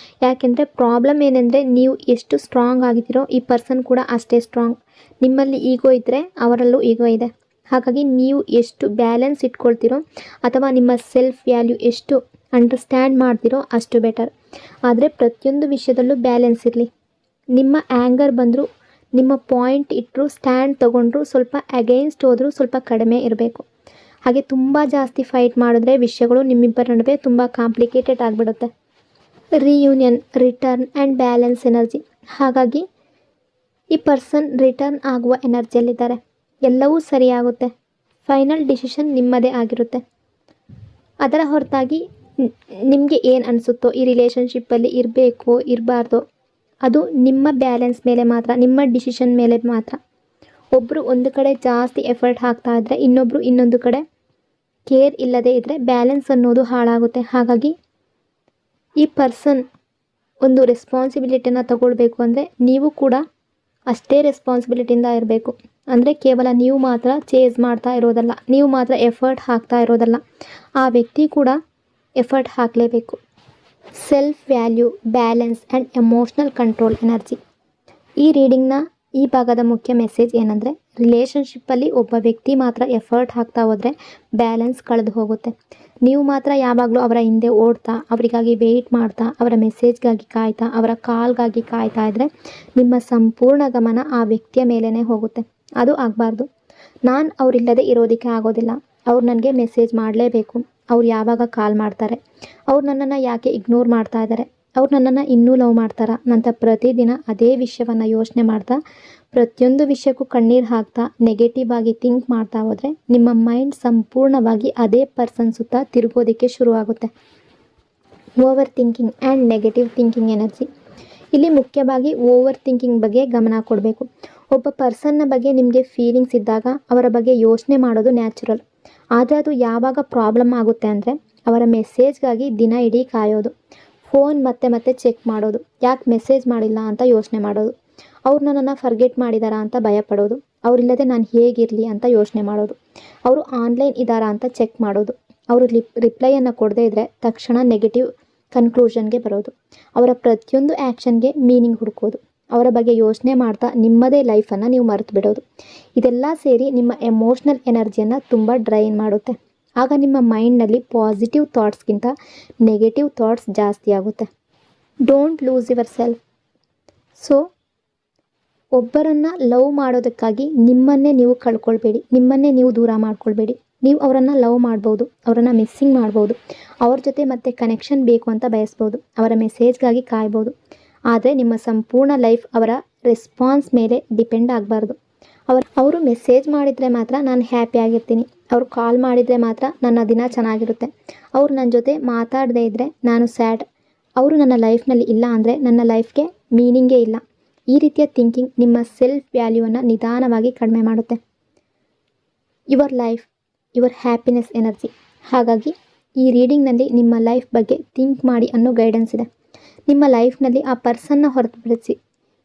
ಯಾಕೆಂದರೆ ಪ್ರಾಬ್ಲಮ್ ಏನಂದರೆ ನೀವು ಎಷ್ಟು ಸ್ಟ್ರಾಂಗ್ ಆಗಿದ್ದೀರೋ ಈ ಪರ್ಸನ್ ಕೂಡ ಅಷ್ಟೇ ಸ್ಟ್ರಾಂಗ್. ನಿಮ್ಮಲ್ಲಿ ಈಗೋ ಇದ್ದರೆ ಅವರಲ್ಲೂ ಈಗೋ ಇದೆ. ಹಾಗಾಗಿ ನೀವು ಎಷ್ಟು ಬ್ಯಾಲೆನ್ಸ್ ಇಟ್ಕೊಳ್ತೀರೋ ಅಥವಾ ನಿಮ್ಮ ಸೆಲ್ಫ್ ವ್ಯಾಲ್ಯೂ ಎಷ್ಟು ಅಂಡರ್ಸ್ಟ್ಯಾಂಡ್ ಮಾಡ್ತೀರೋ ಅಷ್ಟು ಬೆಟರ್. ಆದರೆ ಪ್ರತಿಯೊಂದು ವಿಷಯದಲ್ಲೂ ಬ್ಯಾಲೆನ್ಸ್ ಇರಲಿ. ನಿಮ್ಮ ಆ್ಯಂಗರ್ ಬಂದರೂ, ನಿಮ್ಮ ಪಾಯಿಂಟ್ ಇಟ್ಟರು, ಸ್ಟ್ಯಾಂಡ್ ತೊಗೊಂಡ್ರು, ಸ್ವಲ್ಪ ಅಗೇನ್ಸ್ಟ್ ಹೋದರೂ ಸ್ವಲ್ಪ ಕಡಿಮೆ ಇರಬೇಕು. ಹಾಗೆ ತುಂಬ ಜಾಸ್ತಿ ಫೈಟ್ ಮಾಡಿದ್ರೆ ವಿಷಯಗಳು ನಿಮ್ಮಿಬ್ಬರ ನಡುವೆ ತುಂಬ ಕಾಂಪ್ಲಿಕೇಟೆಡ್ ಆಗಿಬಿಡುತ್ತೆ. Reunion, written and balance energy. ಹಾಗಾಗಿ ಈ ಪರ್ಸನ್ ರಿಟರ್ನ್ ಆಗುವ ಎನರ್ಜಿಯಲ್ಲಿದ್ದಾರೆ. ಎಲ್ಲವೂ ಸರಿಯಾಗುತ್ತೆ. ಫೈನಲ್ ಡಿಸಿಷನ್ ನಿಮ್ಮದೇ ಆಗಿರುತ್ತೆ. ಅದರ ಹೊರತಾಗಿ ನಿಮಗೆ ಏನು ಅನಿಸುತ್ತೋ ಈ ರಿಲೇಷನ್ಶಿಪ್ಪಲ್ಲಿ ಇರಬೇಕೋ ಇರಬಾರ್ದೋ ಅದು ನಿಮ್ಮ ಬ್ಯಾಲೆನ್ಸ್ ಮೇಲೆ ಮಾತ್ರ, ನಿಮ್ಮ ಡಿಸಿಷನ್ ಮೇಲೆ ಮಾತ್ರ. ಒಬ್ಬರು ಒಂದು ಕಡೆ ಜಾಸ್ತಿ ಎಫರ್ಟ್ ಹಾಕ್ತಾ ಇದ್ದರೆ ಇನ್ನೊಬ್ಬರು ಇನ್ನೊಂದು ಕಡೆ ಕೇರ್ ಇಲ್ಲದೇ ಇದ್ದರೆ ಬ್ಯಾಲೆನ್ಸ್ ಅನ್ನೋದು ಹಾಳಾಗುತ್ತೆ. ಹಾಗಾಗಿ ಈ ಪರ್ಸನ್ ಒಂದು ರೆಸ್ಪಾನ್ಸಿಬಿಲಿಟಿನ ತಗೊಳ್ಬೇಕು ಅಂದರೆ ನೀವು ಕೂಡ ಅಷ್ಟೇ ರೆಸ್ಪಾನ್ಸಿಬಿಲಿಟಿಯಿಂದ ಇರಬೇಕು. ಅಂದರೆ ಕೇವಲ ನೀವು ಮಾತ್ರ ಚೇಸ್ ಮಾಡ್ತಾ ಇರೋದಲ್ಲ, ನೀವು ಮಾತ್ರ ಎಫರ್ಟ್ ಹಾಕ್ತಾ ಇರೋದಲ್ಲ, ಆ ವ್ಯಕ್ತಿ ಕೂಡ ಎಫರ್ಟ್ ಹಾಕಲೇಬೇಕು. Self value, balance and emotional control energy. ಈ ರೀಡಿಂಗ್ನ ಈ ಭಾಗದ ಮುಖ್ಯ ಮೆಸೇಜ್ ಏನಂದರೆ, ರಿಲೇಷನ್ಶಿಪ್ಪಲ್ಲಿ ಒಬ್ಬ ವ್ಯಕ್ತಿ ಮಾತ್ರ ಎಫರ್ಟ್ ಹಾಕ್ತಾ ಹೋದರೆ ಬ್ಯಾಲೆನ್ಸ್ ಕಳೆದು ಹೋಗುತ್ತೆ. ನೀವು ಮಾತ್ರ ಯಾವಾಗಲೂ ಅವರ ಹಿಂದೆ ಓಡ್ತಾ, ಅವರಿಗಾಗಿ ವೆಯ್ಟ್ ಮಾಡ್ತಾ, ಅವರ ಮೆಸೇಜ್ಗಾಗಿ ಕಾಯ್ತಾ, ಅವರ ಕಾಲ್ಗಾಗಿ ಕಾಯ್ತಾ ಇದ್ದರೆ ನಿಮ್ಮ ಸಂಪೂರ್ಣ ಗಮನ ಆ ವ್ಯಕ್ತಿಯ ಮೇಲೇ ಹೋಗುತ್ತೆ. ಅದು ಆಗಬಾರ್ದು. ನಾನು ಅವರಿಲ್ಲದೆ ಇರೋದಕ್ಕೆ ಆಗೋದಿಲ್ಲ, ಅವ್ರು ನನಗೆ ಮೆಸೇಜ್ ಮಾಡಲೇಬೇಕು, ಅವ್ರು ಯಾವಾಗ ಕಾಲ್ ಮಾಡ್ತಾರೆ, ಅವ್ರು ನನ್ನನ್ನು ಯಾಕೆ ಇಗ್ನೋರ್ ಮಾಡ್ತಾ ಇದ್ದಾರೆ, ಅವ್ರು ನನ್ನನ್ನು ಇನ್ನೂ ಲವ್ ಮಾಡ್ತಾರಾ ಅಂತ ಪ್ರತಿದಿನ ಅದೇ ವಿಷಯವನ್ನು ಯೋಚನೆ ಮಾಡ್ತಾ, ಪ್ರತಿಯೊಂದು ವಿಷಯಕ್ಕೂ ಕಣ್ಣೀರು ಹಾಕ್ತಾ, ನೆಗೆಟಿವ್ ಆಗಿ ಥಿಂಕ್ ಮಾಡ್ತಾ ಹೋದರೆ ನಿಮ್ಮ ಮೈಂಡ್ ಸಂಪೂರ್ಣವಾಗಿ ಅದೇ ಪರ್ಸನ್ ಸುತ್ತ ತಿರುಗೋದಕ್ಕೆ ಶುರುವಾಗುತ್ತೆ. Over thinking and negative thinking energy. ಇಲ್ಲಿ ಮುಖ್ಯವಾಗಿ ಓವರ್ ಥಿಂಕಿಂಗ್ ಬಗ್ಗೆ ಗಮನ ಕೊಡಬೇಕು. ಒಬ್ಬ ಪರ್ಸನ್ನ ಬಗ್ಗೆ ನಿಮಗೆ ಫೀಲಿಂಗ್ಸ್ ಇದ್ದಾಗ ಅವರ ಬಗ್ಗೆ ಯೋಚನೆ ಮಾಡೋದು ನ್ಯಾಚುರಲ್. ಆದರೆ ಅದು ಯಾವಾಗ ಪ್ರಾಬ್ಲಮ್ ಆಗುತ್ತೆ ಅಂದರೆ ಅವರ ಮೆಸೇಜ್ಗಾಗಿ ದಿನ ಇಡೀ ಕಾಯೋದು, ಫೋನ್ ಮತ್ತೆ ಮತ್ತೆ ಚೆಕ್ ಮಾಡೋದು, ಯಾಕೆ ಮೆಸೇಜ್ ಮಾಡಿಲ್ಲ ಅಂತ ಯೋಚನೆ ಮಾಡೋದು, ಅವ್ರು ನನ್ನನ್ನು ಫರ್ಗೆಟ್ ಮಾಡಿದಾರಾ ಅಂತ ಭಯಪಡೋದು, ಅವರಿಲ್ಲದೆ ನಾನು ಹೇಗಿರಲಿ ಅಂತ ಯೋಚನೆ ಮಾಡೋದು, ಅವರು ಆನ್ಲೈನ್ ಇದ್ದಾರಾ ಅಂತ ಚೆಕ್ ಮಾಡೋದು, ಅವರು ರಿಪ್ಲೈಯನ್ನು ಕೊಡದೇ ಇದ್ದರೆ ತಕ್ಷಣ ನೆಗೆಟಿವ್ ಕನ್ಕ್ಲೂಷನ್ಗೆ ಬರೋದು, ಅವರ ಪ್ರತಿಯೊಂದು ಆ್ಯಕ್ಷನ್ಗೆ ಮೀನಿಂಗ್ ಹುಡುಕೋದು, ಅವರ ಬಗ್ಗೆ ಯೋಚನೆ ಮಾಡ್ತಾ ನಿಮ್ಮದೇ ಲೈಫನ್ನು ನೀವು ಮರೆತು ಬಿಡೋದು. ಇದೆಲ್ಲ ಸೇರಿ ನಿಮ್ಮ ಎಮೋಷ್ನಲ್ ಎನರ್ಜಿಯನ್ನು ತುಂಬ ಡ್ರೈನ್ ಮಾಡುತ್ತೆ. ಆಗ ನಿಮ್ಮ ಮೈಂಡ್ನಲ್ಲಿ ಪಾಸಿಟಿವ್ ಥಾಟ್ಸ್ಗಿಂತ ನೆಗೆಟಿವ್ ಥಾಟ್ಸ್ ಜಾಸ್ತಿ ಆಗುತ್ತೆ. Don't lose your self. So ಒಬ್ಬರನ್ನು ಲವ್ ಮಾಡೋದಕ್ಕಾಗಿ ನಿಮ್ಮನ್ನೇ ನೀವು ಕಳ್ಕೊಳ್ಬೇಡಿ, ನಿಮ್ಮನ್ನೇ ನೀವು ದೂರ ಮಾಡ್ಕೊಳ್ಬೇಡಿ. ನೀವು ಅವರನ್ನು ಲವ್ ಮಾಡ್ಬೋದು, ಅವರನ್ನು ಮಿಸ್ಸಿಂಗ್ ಮಾಡ್ಬೋದು, ಅವ್ರ ಜೊತೆ ಮತ್ತೆ ಕನೆಕ್ಷನ್ ಬೇಕು ಅಂತ ಬಯಸ್ಬೋದು, ಅವರ ಮೆಸೇಜ್ಗಾಗಿ ಕಾಯ್ಬೋದು. ಆದರೆ ನಿಮ್ಮ ಸಂಪೂರ್ಣ ಲೈಫ್ ಅವರ ರೆಸ್ಪಾನ್ಸ್ ಮೇಲೆ ಡಿಪೆಂಡ್ ಆಗಬಾರ್ದು. ಅವರು ಮೆಸೇಜ್ ಮಾಡಿದರೆ ಮಾತ್ರ ನಾನು ಹ್ಯಾಪಿ ಆಗಿರ್ತೀನಿ, ಅವರು ಕಾಲ್ ಮಾಡಿದರೆ ಮಾತ್ರ ನನ್ನ ದಿನ ಚೆನ್ನಾಗಿರುತ್ತೆ, ಅವರು ನನ್ನ ಜೊತೆ ಮಾತಾಡದೇ ಇದ್ದರೆ ನಾನು ಸ್ಯಾಡ್, ಅವರು ನನ್ನ ಲೈಫ್ನಲ್ಲಿ ಇಲ್ಲ ಅಂದರೆ ನನ್ನ ಲೈಫ್ಗೆ ಮೀನಿಂಗೇ ಇಲ್ಲ. ಈ ರೀತಿಯ ಥಿಂಕಿಂಗ್ ನಿಮ್ಮ ಸೆಲ್ಫ್ ವ್ಯಾಲ್ಯೂವನ್ನು ನಿಧಾನವಾಗಿ ಕಡಿಮೆ ಮಾಡುತ್ತೆ. Your life your happiness energy. ಹಾಗಾಗಿ ಈ ರೀಡಿಂಗ್ನಲ್ಲಿ ನಿಮ್ಮ ಲೈಫ್ ಬಗ್ಗೆ ಥಿಂಕ್ ಮಾಡಿ ಅನ್ನೋ ಗೈಡೆನ್ಸ್ ಇದೆ. ನಿಮ್ಮ ಲೈಫ್ನಲ್ಲಿ ಆ ಪರ್ಸನ್ನ ಹೊರತುಪಡಿಸಿ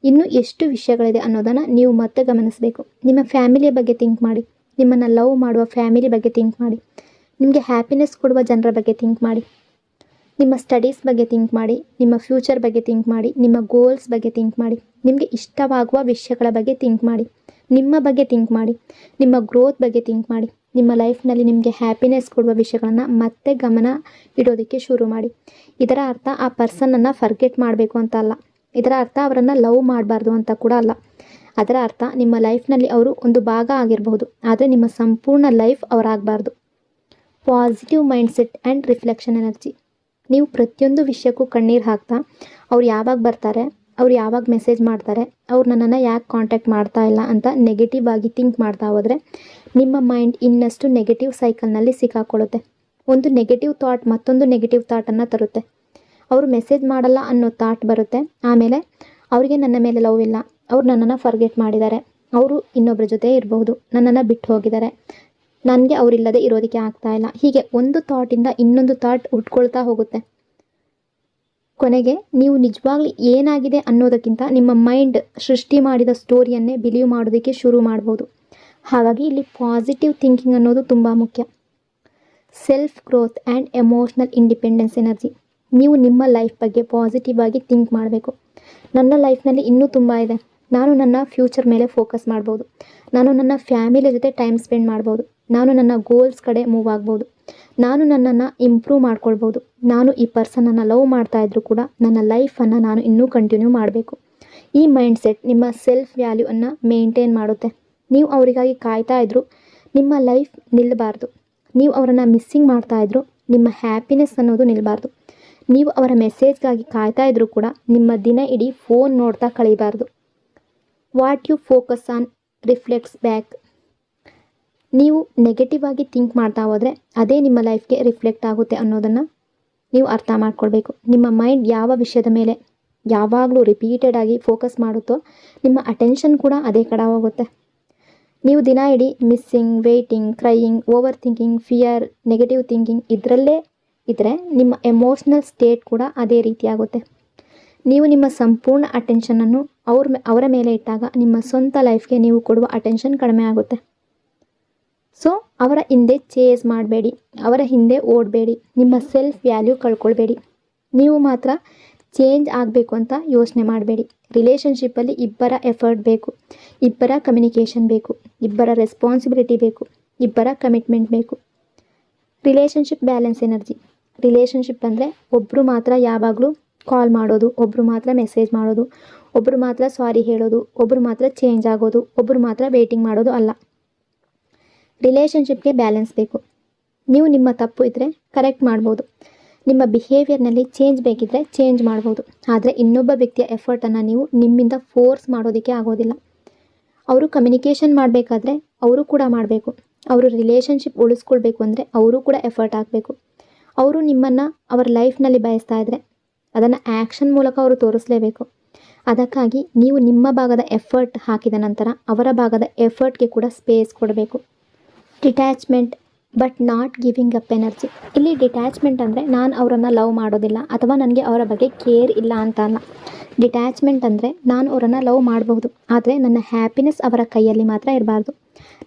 ಇನ್ನೂ ಎಷ್ಟು ವಿಷಯಗಳಿದೆ ಅನ್ನೋದನ್ನು ನೀವು ಮತ್ತೆ ಗಮನಿಸಬೇಕು. ನಿಮ್ಮ ಫ್ಯಾಮಿಲಿಯ ಬಗ್ಗೆ ಥಿಂಕ್ ಮಾಡಿ, ನಿಮ್ಮನ್ನು ಲವ್ ಮಾಡುವ ಫ್ಯಾಮಿಲಿ ಬಗ್ಗೆ ಥಿಂಕ್ ಮಾಡಿ, ನಿಮಗೆ ಹ್ಯಾಪಿನೆಸ್ ಕೊಡುವ ಜನರ ಬಗ್ಗೆ ಥಿಂಕ್ ಮಾಡಿ, ನಿಮ್ಮ ಸ್ಟಡೀಸ್ ಬಗ್ಗೆ ಥಿಂಕ್ ಮಾಡಿ, ನಿಮ್ಮ ಫ್ಯೂಚರ್ ಬಗ್ಗೆ ಥಿಂಕ್ ಮಾಡಿ, ನಿಮ್ಮ ಗೋಲ್ಸ್ ಬಗ್ಗೆ ಥಿಂಕ್ ಮಾಡಿ, ನಿಮಗೆ ಇಷ್ಟವಾಗುವ ವಿಷಯಗಳ ಬಗ್ಗೆ ಥಿಂಕ್ ಮಾಡಿ, ನಿಮ್ಮ ಬಗ್ಗೆ ಥಿಂಕ್ ಮಾಡಿ, ನಿಮ್ಮ ಗ್ರೋತ್ ಬಗ್ಗೆ ಥಿಂಕ್ ಮಾಡಿ. ನಿಮ್ಮ ಲೈಫ್ನಲ್ಲಿ ನಿಮಗೆ ಹ್ಯಾಪಿನೆಸ್ ಕೊಡುವ ವಿಷಯಗಳನ್ನು ಮತ್ತೆ ಗಮನ ಇಡೋದಕ್ಕೆ ಶುರು ಮಾಡಿ. ಇದರ ಅರ್ಥ ಆ ಪರ್ಸನನ್ನು ಫರ್ಗೆಟ್ ಮಾಡಬೇಕು ಅಂತ ಅಲ್ಲ, ಇದರ ಅರ್ಥ ಅವರನ್ನು ಲವ್ ಮಾಡಬಾರ್ದು ಅಂತ ಕೂಡ ಅಲ್ಲ. ಅದರ ಅರ್ಥ ನಿಮ್ಮ ಲೈಫ್ನಲ್ಲಿ ಅವರು ಒಂದು ಭಾಗ ಆಗಿರಬಹುದು, ಆದರೆ ನಿಮ್ಮ ಸಂಪೂರ್ಣ ಲೈಫ್ ಅವರಾಗಬಾರ್ದು. Positive mindset and reflection energy. ನೀವು ಪ್ರತಿಯೊಂದು ವಿಷಯಕ್ಕೂ ಕಣ್ಣೀರು ಹಾಕ್ತಾ, ಅವ್ರು ಯಾವಾಗ ಬರ್ತಾರೆ, ಅವ್ರು ಯಾವಾಗ ಮೆಸೇಜ್ ಮಾಡ್ತಾರೆ, ಅವ್ರು ನನ್ನನ್ನು ಯಾಕೆ ಕಾಂಟ್ಯಾಕ್ಟ್ ಮಾಡ್ತಾ ಇಲ್ಲ ಅಂತ ನೆಗೆಟಿವ್ ಆಗಿ ಥಿಂಕ್ ಮಾಡ್ತಾ ಹೋದರೆ ನಿಮ್ಮ ಮೈಂಡ್ ಇನ್ನಷ್ಟು ನೆಗೆಟಿವ್ ಸೈಕಲ್ನಲ್ಲಿ ಸಿಕ್ಕಾಕೊಳ್ಳುತ್ತೆ. ಒಂದು ನೆಗೆಟಿವ್ ಥಾಟ್ ಮತ್ತೊಂದು ನೆಗೆಟಿವ್ ಥಾಟನ್ನು ತರುತ್ತೆ. ಅವರು ಮೆಸೇಜ್ ಮಾಡಲ್ಲ ಅನ್ನೋ ಥಾಟ್ ಬರುತ್ತೆ. ಆಮೇಲೆ ಅವರಿಗೆ ನನ್ನ ಮೇಲೆ ಲವ್ ಇಲ್ಲ, ಅವ್ರು ನನ್ನನ್ನು ಫರ್ಗೆಟ್ ಮಾಡಿದ್ದಾರೆ, ಅವರು ಇನ್ನೊಬ್ಬರ ಜೊತೆ ಇರಬಹುದು, ನನ್ನನ್ನು ಬಿಟ್ಟು ಹೋಗಿದ್ದಾರೆ, ನನಗೆ ಅವರಿಲ್ಲದೆ ಇರೋದಕ್ಕೆ ಆಗ್ತಾ ಇಲ್ಲ. ಹೀಗೆ ಒಂದು ಥಾಟಿಂದ ಇನ್ನೊಂದು ಥಾಟ್ ಹುಟ್ಕೊಳ್ತಾ ಹೋಗುತ್ತೆ. ಕೊನೆಗೆ ನೀವು ನಿಜವಾಗ್ಲೂ ಏನಾಗಿದೆ ಅನ್ನೋದಕ್ಕಿಂತ ನಿಮ್ಮ ಮೈಂಡ್ ಸೃಷ್ಟಿ ಮಾಡಿದ ಸ್ಟೋರಿಯನ್ನೇ ಬಿಲೀವ್ ಮಾಡೋದಕ್ಕೆ ಶುರು ಮಾಡ್ಬೋದು. ಹಾಗಾಗಿ ಇಲ್ಲಿ ಪಾಸಿಟಿವ್ ಥಿಂಕಿಂಗ್ ಅನ್ನೋದು ತುಂಬ ಮುಖ್ಯ. Self growth and emotional independence energy. ನೀವು ನಿಮ್ಮ ಲೈಫ್ ಬಗ್ಗೆ ಪಾಸಿಟಿವ್ ಆಗಿ ಥಿಂಕ್ ಮಾಡಬೇಕು. ನನ್ನ ಲೈಫ್ನಲ್ಲಿ ಇನ್ನೂ ತುಂಬ ಇದೆ, ನಾನು ನನ್ನ ಫ್ಯೂಚರ್ ಮೇಲೆ ಫೋಕಸ್ ಮಾಡ್ಬೋದು, ನಾನು ನನ್ನ ಫ್ಯಾಮಿಲಿ ಜೊತೆ ಟೈಮ್ ಸ್ಪೆಂಡ್ ಮಾಡ್ಬೋದು, ನಾನು ನನ್ನ ಗೋಲ್ಸ್ ಕಡೆ ಮೂವ್ ಆಗ್ಬೋದು, ನಾನು ನನ್ನನ್ನು ಇಂಪ್ರೂವ್ ಮಾಡ್ಕೊಳ್ಬೋದು, ನಾನು ಈ ಪರ್ಸನನ್ನು ಲವ್ ಮಾಡ್ತಾ ಇದ್ರೂ ಕೂಡ ನನ್ನ ಲೈಫನ್ನು ನಾನು ಇನ್ನೂ ಕಂಟಿನ್ಯೂ ಮಾಡಬೇಕು. ಈ ಮೈಂಡ್ಸೆಟ್ ನಿಮ್ಮ ಸೆಲ್ಫ್ ವ್ಯಾಲ್ಯೂವನ್ನು ಮೇಂಟೈನ್ ಮಾಡುತ್ತೆ. ನೀವು ಅವರಿಗಾಗಿ ಕಾಯ್ತಾ ಇದ್ದರೂ ನಿಮ್ಮ ಲೈಫ್ ನಿಲ್ಲಬಾರ್ದು, ನೀವು ಅವರನ್ನು ಮಿಸ್ಸಿಂಗ್ ಮಾಡ್ತಾ ಇದ್ದರೂ ನಿಮ್ಮ ಹ್ಯಾಪಿನೆಸ್ ಅನ್ನೋದು ನಿಲ್ಲಬಾರ್ದು, ನೀವು ಅವರ ಮೆಸೇಜ್ಗಾಗಿ ಕಾಯ್ತಾ ಇದ್ದರೂ ಕೂಡ ನಿಮ್ಮ ದಿನ ಇಡೀ ಫೋನ್ ನೋಡ್ತಾ ಕಳೀಬಾರ್ದು. What you focus on reflects back. ನೀವು ನೆಗೆಟಿವ್ ಆಗಿ ಥಿಂಕ್ ಮಾಡ್ತಾ ಹೋದರೆ ಅದೇ ನಿಮ್ಮ ಲೈಫ್ಗೆ ರಿಫ್ಲೆಕ್ಟ್ ಆಗುತ್ತೆ ಅನ್ನೋದನ್ನು ನೀವು ಅರ್ಥ ಮಾಡ್ಕೊಳ್ಬೇಕು. ನಿಮ್ಮ ಮೈಂಡ್ ಯಾವ ವಿಷಯದ ಮೇಲೆ ಯಾವಾಗಲೂ ರಿಪೀಟೆಡ್ ಆಗಿ ಫೋಕಸ್ ಮಾಡುತ್ತೋ ನಿಮ್ಮ ಅಟೆನ್ಷನ್ ಕೂಡ ಅದೇ ಕಡೆ ಹೋಗುತ್ತೆ. ನೀವು ದಿನ ಇಡೀ missing, waiting, crying, over thinking, fear, negative thinking ಇದರಲ್ಲೇ ಇದ್ದರೆ ನಿಮ್ಮ ಎಮೋಷ್ನಲ್ ಸ್ಟೇಟ್ ಕೂಡ ಅದೇ ರೀತಿ ಆಗುತ್ತೆ. ನೀವು ನಿಮ್ಮ ಸಂಪೂರ್ಣ ಅಟೆನ್ಷನನ್ನು ಅವರ ಮೇಲೆ ಇಟ್ಟಾಗ ನಿಮ್ಮ ಸ್ವಂತ ಲೈಫ್ಗೆ ನೀವು ಕೊಡುವ ಅಟೆನ್ಷನ್ ಕಡಿಮೆ ಆಗುತ್ತೆ. ಸೊ ಅವರ ಹಿಂದೆ ಚೇಸ್ ಮಾಡಬೇಡಿ, ಅವರ ಹಿಂದೆ ಓಡಬೇಡಿ, ನಿಮ್ಮ ಸೆಲ್ಫ್ ವ್ಯಾಲ್ಯೂ ಕಳ್ಕೊಳ್ಬೇಡಿ. ನೀವು ಮಾತ್ರ ಚೇಂಜ್ ಆಗಬೇಕು ಅಂತ ಯೋಚನೆ ಮಾಡಬೇಡಿ. ರಿಲೇಷನ್ಶಿಪ್ಪಲ್ಲಿ ಇಬ್ಬರ ಎಫರ್ಟ್ ಬೇಕು, ಇಬ್ಬರ ಕಮ್ಯುನಿಕೇಷನ್ ಬೇಕು, ಇಬ್ಬರ ರೆಸ್ಪಾನ್ಸಿಬಿಲಿಟಿ ಬೇಕು, ಇಬ್ಬರ ಕಮಿಟ್ಮೆಂಟ್ ಬೇಕು. Relationship balance energy. ರಿಲೇಷನ್ಶಿಪ್ ಅಂದರೆ ಒಬ್ಬರು ಮಾತ್ರ ಯಾವಾಗಲೂ ಕಾಲ್ ಮಾಡೋದು, ಒಬ್ಬರು ಮಾತ್ರ ಮೆಸೇಜ್ ಮಾಡೋದು, ಒಬ್ಬರು ಮಾತ್ರ ಸಾರಿ ಹೇಳೋದು, ಒಬ್ಬರು ಮಾತ್ರ ಚೇಂಜ್ ಆಗೋದು, ಒಬ್ಬರು ಮಾತ್ರ ವೇಟಿಂಗ್ ಮಾಡೋದು ಅಲ್ಲ. ರಿಲೇಷನ್ಶಿಪ್ಗೆ ಬ್ಯಾಲೆನ್ಸ್ ಬೇಕು. ನೀವು ನಿಮ್ಮ ತಪ್ಪು ಇದ್ದರೆ ಕರೆಕ್ಟ್ ಮಾಡ್ಬೋದು, ನಿಮ್ಮ ಬಿಹೇವಿಯರ್ನಲ್ಲಿ ಚೇಂಜ್ ಬೇಕಿದ್ದರೆ ಚೇಂಜ್ ಮಾಡ್ಬೋದು. ಆದರೆ ಇನ್ನೊಬ್ಬ ವ್ಯಕ್ತಿಯ ಎಫರ್ಟನ್ನು ನೀವು ನಿಮ್ಮಿಂದ ಫೋರ್ಸ್ ಮಾಡೋದಕ್ಕೆ ಆಗೋದಿಲ್ಲ. ಅವರು ಕಮ್ಯುನಿಕೇಷನ್ ಮಾಡಬೇಕಾದ್ರೆ ಅವರು ಕೂಡ ಮಾಡಬೇಕು. ಅವರು ರಿಲೇಷನ್ಶಿಪ್ ಉಳಿಸ್ಕೊಳ್ಬೇಕು ಅಂದರೆ ಅವರು ಕೂಡ ಎಫರ್ಟ್ ಹಾಕಬೇಕು. ಅವರು ನಿಮ್ಮನ್ನು ಅವರ ಲೈಫ್ನಲ್ಲಿ ಬಯಸ್ತಾ ಇದ್ದರೆ ಅದನ್ನು ಆ್ಯಕ್ಷನ್ ಮೂಲಕ ಅವರು ತೋರಿಸಲೇಬೇಕು. ಅದಕ್ಕಾಗಿ ನೀವು ನಿಮ್ಮ ಭಾಗದ ಎಫರ್ಟ್ ಹಾಕಿದ ನಂತರ ಅವರ ಭಾಗದ ಎಫರ್ಟ್ಗೆ ಕೂಡ ಸ್ಪೇಸ್ ಕೊಡಬೇಕು. Detachment but not giving up energy. ಇಲ್ಲಿ ಡಿಟ್ಯಾಚ್ಮೆಂಟ್ ಅಂದರೆ ನಾನು ಅವರನ್ನು ಲವ್ ಮಾಡೋದಿಲ್ಲ ಅಥವಾ ನನಗೆ ಅವರ ಬಗ್ಗೆ ಕೇರ್ ಇಲ್ಲ ಅಂತ ಅಲ್ಲ. ಡಿಟ್ಯಾಚ್ಮೆಂಟ್ ಅಂದರೆ ನಾನು ಅವರನ್ನು ಲವ್ ಮಾಡಬಹುದು, ಆದರೆ ನನ್ನ ಹ್ಯಾಪಿನೆಸ್ ಅವರ ಕೈಯಲ್ಲಿ ಮಾತ್ರ ಇರಬಾರ್ದು.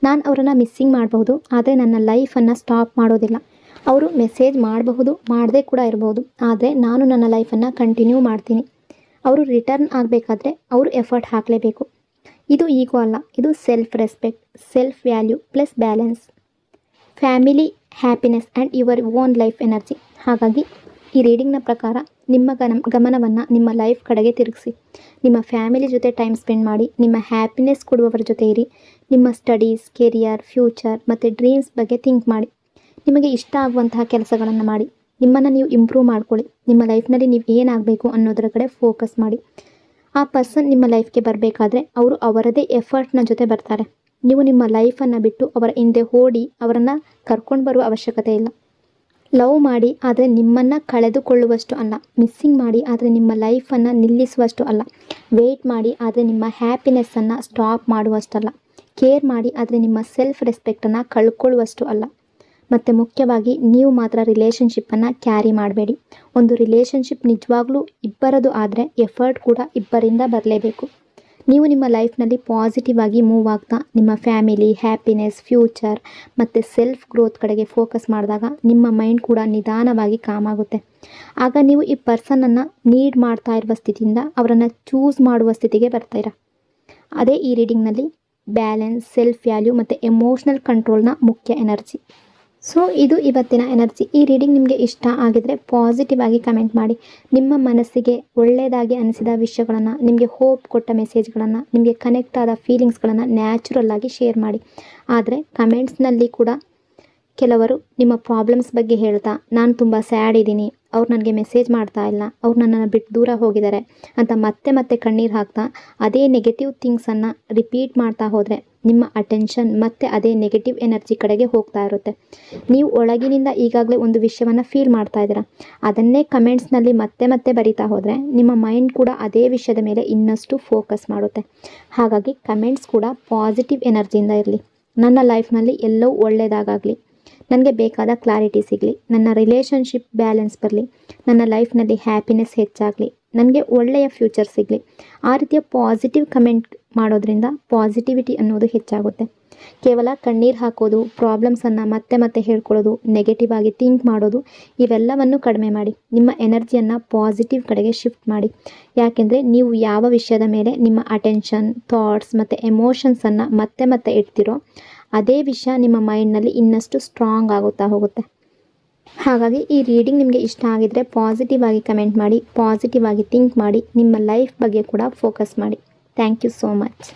ನಾನು ಅವರನ್ನು ಮಿಸ್ಸಿಂಗ್ ಮಾಡಬಹುದು, ಆದರೆ ನನ್ನ ಲೈಫನ್ನು ಸ್ಟಾಪ್ ಮಾಡೋದಿಲ್ಲ. ಅವರು ಮೆಸೇಜ್ ಮಾಡಬಹುದು, ಮಾಡದೇ ಕೂಡ ಇರಬಹುದು, ಆದರೆ ನಾನು ನನ್ನ ಲೈಫನ್ನು ಕಂಟಿನ್ಯೂ ಮಾಡ್ತೀನಿ. ಅವರು ರಿಟರ್ನ್ ಆಗಬೇಕಾದ್ರೆ ಅವರು ಎಫರ್ಟ್ ಹಾಕಲೇಬೇಕು. ಇದು ಈಗೋ ಅಲ್ಲ, ಇದು self respect, self value plus balance. Family, happiness and your own life energy. ಹಾಗಾಗಿ ಈ ರೀಡಿಂಗ್ನ ಪ್ರಕಾರ ನಿಮ್ಮ ಗಮನವನ್ನು ನಿಮ್ಮ ಲೈಫ್ ಕಡೆಗೆ ತಿರುಗಿಸಿ. ನಿಮ್ಮ ಫ್ಯಾಮಿಲಿ ಜೊತೆ ಟೈಮ್ ಸ್ಪೆಂಡ್ ಮಾಡಿ, ನಿಮ್ಮ ಹ್ಯಾಪಿನೆಸ್ ಕೊಡುವವರ ಜೊತೆ ಇರಿ, ನಿಮ್ಮ ಸ್ಟಡೀಸ್, ಕೆರಿಯರ್, ಫ್ಯೂಚರ್ ಮತ್ತು ಡ್ರೀಮ್ಸ್ ಬಗ್ಗೆ ಥಿಂಕ್ ಮಾಡಿ. ನಿಮಗೆ ಇಷ್ಟ ಆಗುವಂತಹ ಕೆಲಸಗಳನ್ನು ಮಾಡಿ, ನಿಮ್ಮನ್ನು ನೀವು ಇಂಪ್ರೂವ್ ಮಾಡ್ಕೊಳ್ಳಿ. ನಿಮ್ಮ ಲೈಫ್ನಲ್ಲಿ ನೀವು ಏನಾಗಬೇಕು ಅನ್ನೋದರ ಕಡೆ ಫೋಕಸ್ ಮಾಡಿ. ಆ ಪರ್ಸನ್ ನಿಮ್ಮ ಲೈಫ್ಗೆ ಬರಬೇಕಾದ್ರೆ ಅವರು ಅವರದೇ ಎಫರ್ಟ್ನ ಜೊತೆ ಬರ್ತಾರೆ. ನೀವು ನಿಮ್ಮ ಲೈಫನ್ನು ಬಿಟ್ಟು ಅವರ ಹಿಂದೆ ಓಡಿ ಅವರನ್ನು ಕರ್ಕೊಂಡು ಬರುವ ಅವಶ್ಯಕತೆ ಇಲ್ಲ. ಲವ್ ಮಾಡಿ ಆದರೆ ನಿಮ್ಮನ್ನು ಕಳೆದುಕೊಳ್ಳುವಷ್ಟು ಅಲ್ಲ. ಮಿಸ್ಸಿಂಗ್ ಮಾಡಿ ಆದರೆ ನಿಮ್ಮ ಲೈಫನ್ನು ನಿಲ್ಲಿಸುವಷ್ಟು ಅಲ್ಲ. ವೆಯ್ಟ್ ಮಾಡಿ ಆದರೆ ನಿಮ್ಮ ಹ್ಯಾಪಿನೆಸ್ಸನ್ನು ಸ್ಟಾಪ್ ಮಾಡುವಷ್ಟಲ್ಲ. ಕೇರ್ ಮಾಡಿ ಆದರೆ ನಿಮ್ಮ ಸೆಲ್ಫ್ ರೆಸ್ಪೆಕ್ಟನ್ನು ಕಳ್ಕೊಳ್ಳುವಷ್ಟು ಅಲ್ಲ. ಮತ್ತು ಮುಖ್ಯವಾಗಿ ನೀವು ಮಾತ್ರ ರಿಲೇಷನ್ಶಿಪ್ಪನ್ನು ಕ್ಯಾರಿ ಮಾಡಬೇಡಿ. ಒಂದು ರಿಲೇಷನ್ಶಿಪ್ ನಿಜವಾಗ್ಲೂ ಇಬ್ಬರದು ಆದರೆ ಎಫರ್ಟ್ ಕೂಡ ಇಬ್ಬರಿಂದ ಬರಲೇಬೇಕು. ನೀವು ನಿಮ್ಮ ಲೈಫ್ನಲ್ಲಿ ಪಾಸಿಟಿವ್ ಆಗಿ ಮೂವ್ ಆಗ್ತಾ ನಿಮ್ಮ ಫ್ಯಾಮಿಲಿ, ಹ್ಯಾಪಿನೆಸ್, ಫ್ಯೂಚರ್ ಮತ್ತು ಸೆಲ್ಫ್ ಗ್ರೋತ್ ಕಡೆಗೆ ಫೋಕಸ್ ಮಾಡಿದಾಗ ನಿಮ್ಮ ಮೈಂಡ್ ಕೂಡ ನಿಧಾನವಾಗಿ ಕಾಮ್ ಆಗುತ್ತೆ. ಆಗ ನೀವು ಈ ಪರ್ಸನನ್ನು ನೀಡ್ ಮಾಡ್ತಾ ಇರುವ ಸ್ಥಿತಿಯಿಂದ ಅವರನ್ನು ಚೂಸ್ ಮಾಡುವ ಸ್ಥಿತಿಗೆ ಬರ್ತೀರಾ. ಅದೇ ಈ ರೀಡಿಂಗ್ನಲ್ಲಿ ಬ್ಯಾಲೆನ್ಸ್, ಸೆಲ್ಫ್ ವ್ಯಾಲ್ಯೂ ಮತ್ತು ಎಮೋಷ್ನಲ್ ಕಂಟ್ರೋಲ್ನ ಮುಖ್ಯ ಎನರ್ಜಿ. ಸೊ ಇದು ಇವತ್ತಿನ ಎನರ್ಜಿ. ಈ ರೀಡಿಂಗ್ ನಿಮಗೆ ಇಷ್ಟ ಆಗಿದರೆ ಪಾಸಿಟಿವ್ ಆಗಿ ಕಮೆಂಟ್ ಮಾಡಿ. ನಿಮ್ಮ ಮನಸ್ಸಿಗೆ ಒಳ್ಳೆಯದಾಗಿ ಅನಿಸಿದ ವಿಷಯಗಳನ್ನು, ನಿಮಗೆ ಹೋಪ್ ಕೊಟ್ಟ ಮೆಸೇಜ್ಗಳನ್ನು, ನಿಮಗೆ ಕನೆಕ್ಟ್ ಆದ ಫೀಲಿಂಗ್ಸ್ಗಳನ್ನು ನ್ಯಾಚುರಲ್ ಆಗಿ ಶೇರ್ ಮಾಡಿ. ಆದರೆ ಕಮೆಂಟ್ಸ್ನಲ್ಲಿ ಕೂಡ ಕೆಲವರು ನಿಮ್ಮ ಪ್ರಾಬ್ಲಮ್ಸ್ ಬಗ್ಗೆ ಹೇಳ್ತಾ, ನಾನು ತುಂಬ ಸ್ಯಾಡ್ ಇದ್ದೀನಿ, ಅವ್ರು ನನಗೆ ಮೆಸೇಜ್ ಮಾಡ್ತಾ ಇಲ್ಲ, ಅವ್ರು ನನ್ನನ್ನು ಬಿಟ್ಟು ದೂರ ಹೋಗಿದ್ದಾರೆ ಅಂತ ಮತ್ತೆ ಮತ್ತೆ ಕಣ್ಣೀರು ಹಾಕ್ತಾ ಅದೇ ನೆಗೆಟಿವ್ ಥಿಂಗ್ಸನ್ನು ರಿಪೀಟ್ ಮಾಡ್ತಾ ಹೋದರೆ ನಿಮ್ಮ ಅಟೆನ್ಷನ್ ಮತ್ತೆ ಅದೇ ನೆಗೆಟಿವ್ ಎನರ್ಜಿ ಕಡೆಗೆ ಹೋಗ್ತಾ ಇರುತ್ತೆ. ನೀವು ಒಳಗಿನಿಂದ ಈಗಾಗಲೇ ಒಂದು ವಿಷಯವನ್ನು ಫೀಲ್ ಮಾಡ್ತಾ ಇದ್ದೀರಾ, ಅದನ್ನೇ ಕಮೆಂಟ್ಸ್ನಲ್ಲಿ ಮತ್ತೆ ಮತ್ತೆ ಬರಿತಾ ಹೋದರೆ ನಿಮ್ಮ ಮೈಂಡ್ ಕೂಡ ಅದೇ ವಿಷಯದ ಮೇಲೆ ಇನ್ನಷ್ಟು ಫೋಕಸ್ ಮಾಡುತ್ತೆ. ಹಾಗಾಗಿ ಕಮೆಂಟ್ಸ್ ಕೂಡ ಪಾಸಿಟಿವ್ ಎನರ್ಜಿಯಿಂದ ಇರಲಿ. ನನ್ನ ಲೈಫ್ನಲ್ಲಿ ಎಲ್ಲವೂ ಒಳ್ಳೆಯದಾಗಲಿ, ನನಗೆ ಬೇಕಾದ ಕ್ಲಾರಿಟಿ ಸಿಗಲಿ, ನನ್ನ ರಿಲೇಷನ್ಶಿಪ್ ಬ್ಯಾಲೆನ್ಸ್ ಬರಲಿ, ನನ್ನ ಲೈಫ್ನಲ್ಲಿ ಹ್ಯಾಪಿನೆಸ್ ಹೆಚ್ಚಾಗಲಿ, ನನಗೆ ಒಳ್ಳೆಯ ಫ್ಯೂಚರ್ ಸಿಗಲಿ. ಆ ರೀತಿಯ ಪಾಸಿಟಿವ್ ಕಮೆಂಟ್ ಮಾಡೋದ್ರಿಂದ ಪಾಸಿಟಿವಿಟಿ ಅನ್ನೋದು ಹೆಚ್ಚಾಗುತ್ತೆ. ಕೇವಲ ಕಣ್ಣೀರು ಹಾಕೋದು, ಪ್ರಾಬ್ಲಮ್ಸನ್ನು ಮತ್ತೆ ಮತ್ತೆ ಹೇಳ್ಕೊಳ್ಳೋದು, ನೆಗೆಟಿವ್ ಆಗಿ ಥಿಂಕ್ ಮಾಡೋದು, ಇವೆಲ್ಲವನ್ನು ಕಡಿಮೆ ಮಾಡಿ ನಿಮ್ಮ ಎನರ್ಜಿಯನ್ನು ಪಾಸಿಟಿವ್ ಕಡೆಗೆ ಶಿಫ್ಟ್ ಮಾಡಿ. ಯಾಕೆಂದರೆ ನೀವು ಯಾವ ವಿಷಯದ ಮೇಲೆ ನಿಮ್ಮ ಅಟೆನ್ಷನ್, ಥಾಟ್ಸ್ ಮತ್ತು ಎಮೋಷನ್ಸನ್ನು ಮತ್ತೆ ಮತ್ತೆ ಇಡ್ತಿರೋ ಅದೇ ವಿಷಯ ನಿಮ್ಮ ಮೈಂಡ್ನಲ್ಲಿ ಇನ್ನಷ್ಟು ಸ್ಟ್ರಾಂಗ್ ಆಗುತ್ತಾ ಹೋಗುತ್ತೆ. ಹಾಗಾಗಿ ಈ ರೀಡಿಂಗ್ ನಿಮಗೆ ಇಷ್ಟ ಆಗಿದರೆ ಪಾಸಿಟಿವ್ ಆಗಿ ಕಮೆಂಟ್ ಮಾಡಿ, ಪಾಸಿಟಿವ್ ಆಗಿ ಥಿಂಕ್ ಮಾಡಿ, ನಿಮ್ಮ ಲೈಫ್ ಬಗ್ಗೆ ಕೂಡ ಫೋಕಸ್ ಮಾಡಿ. Thank you so much.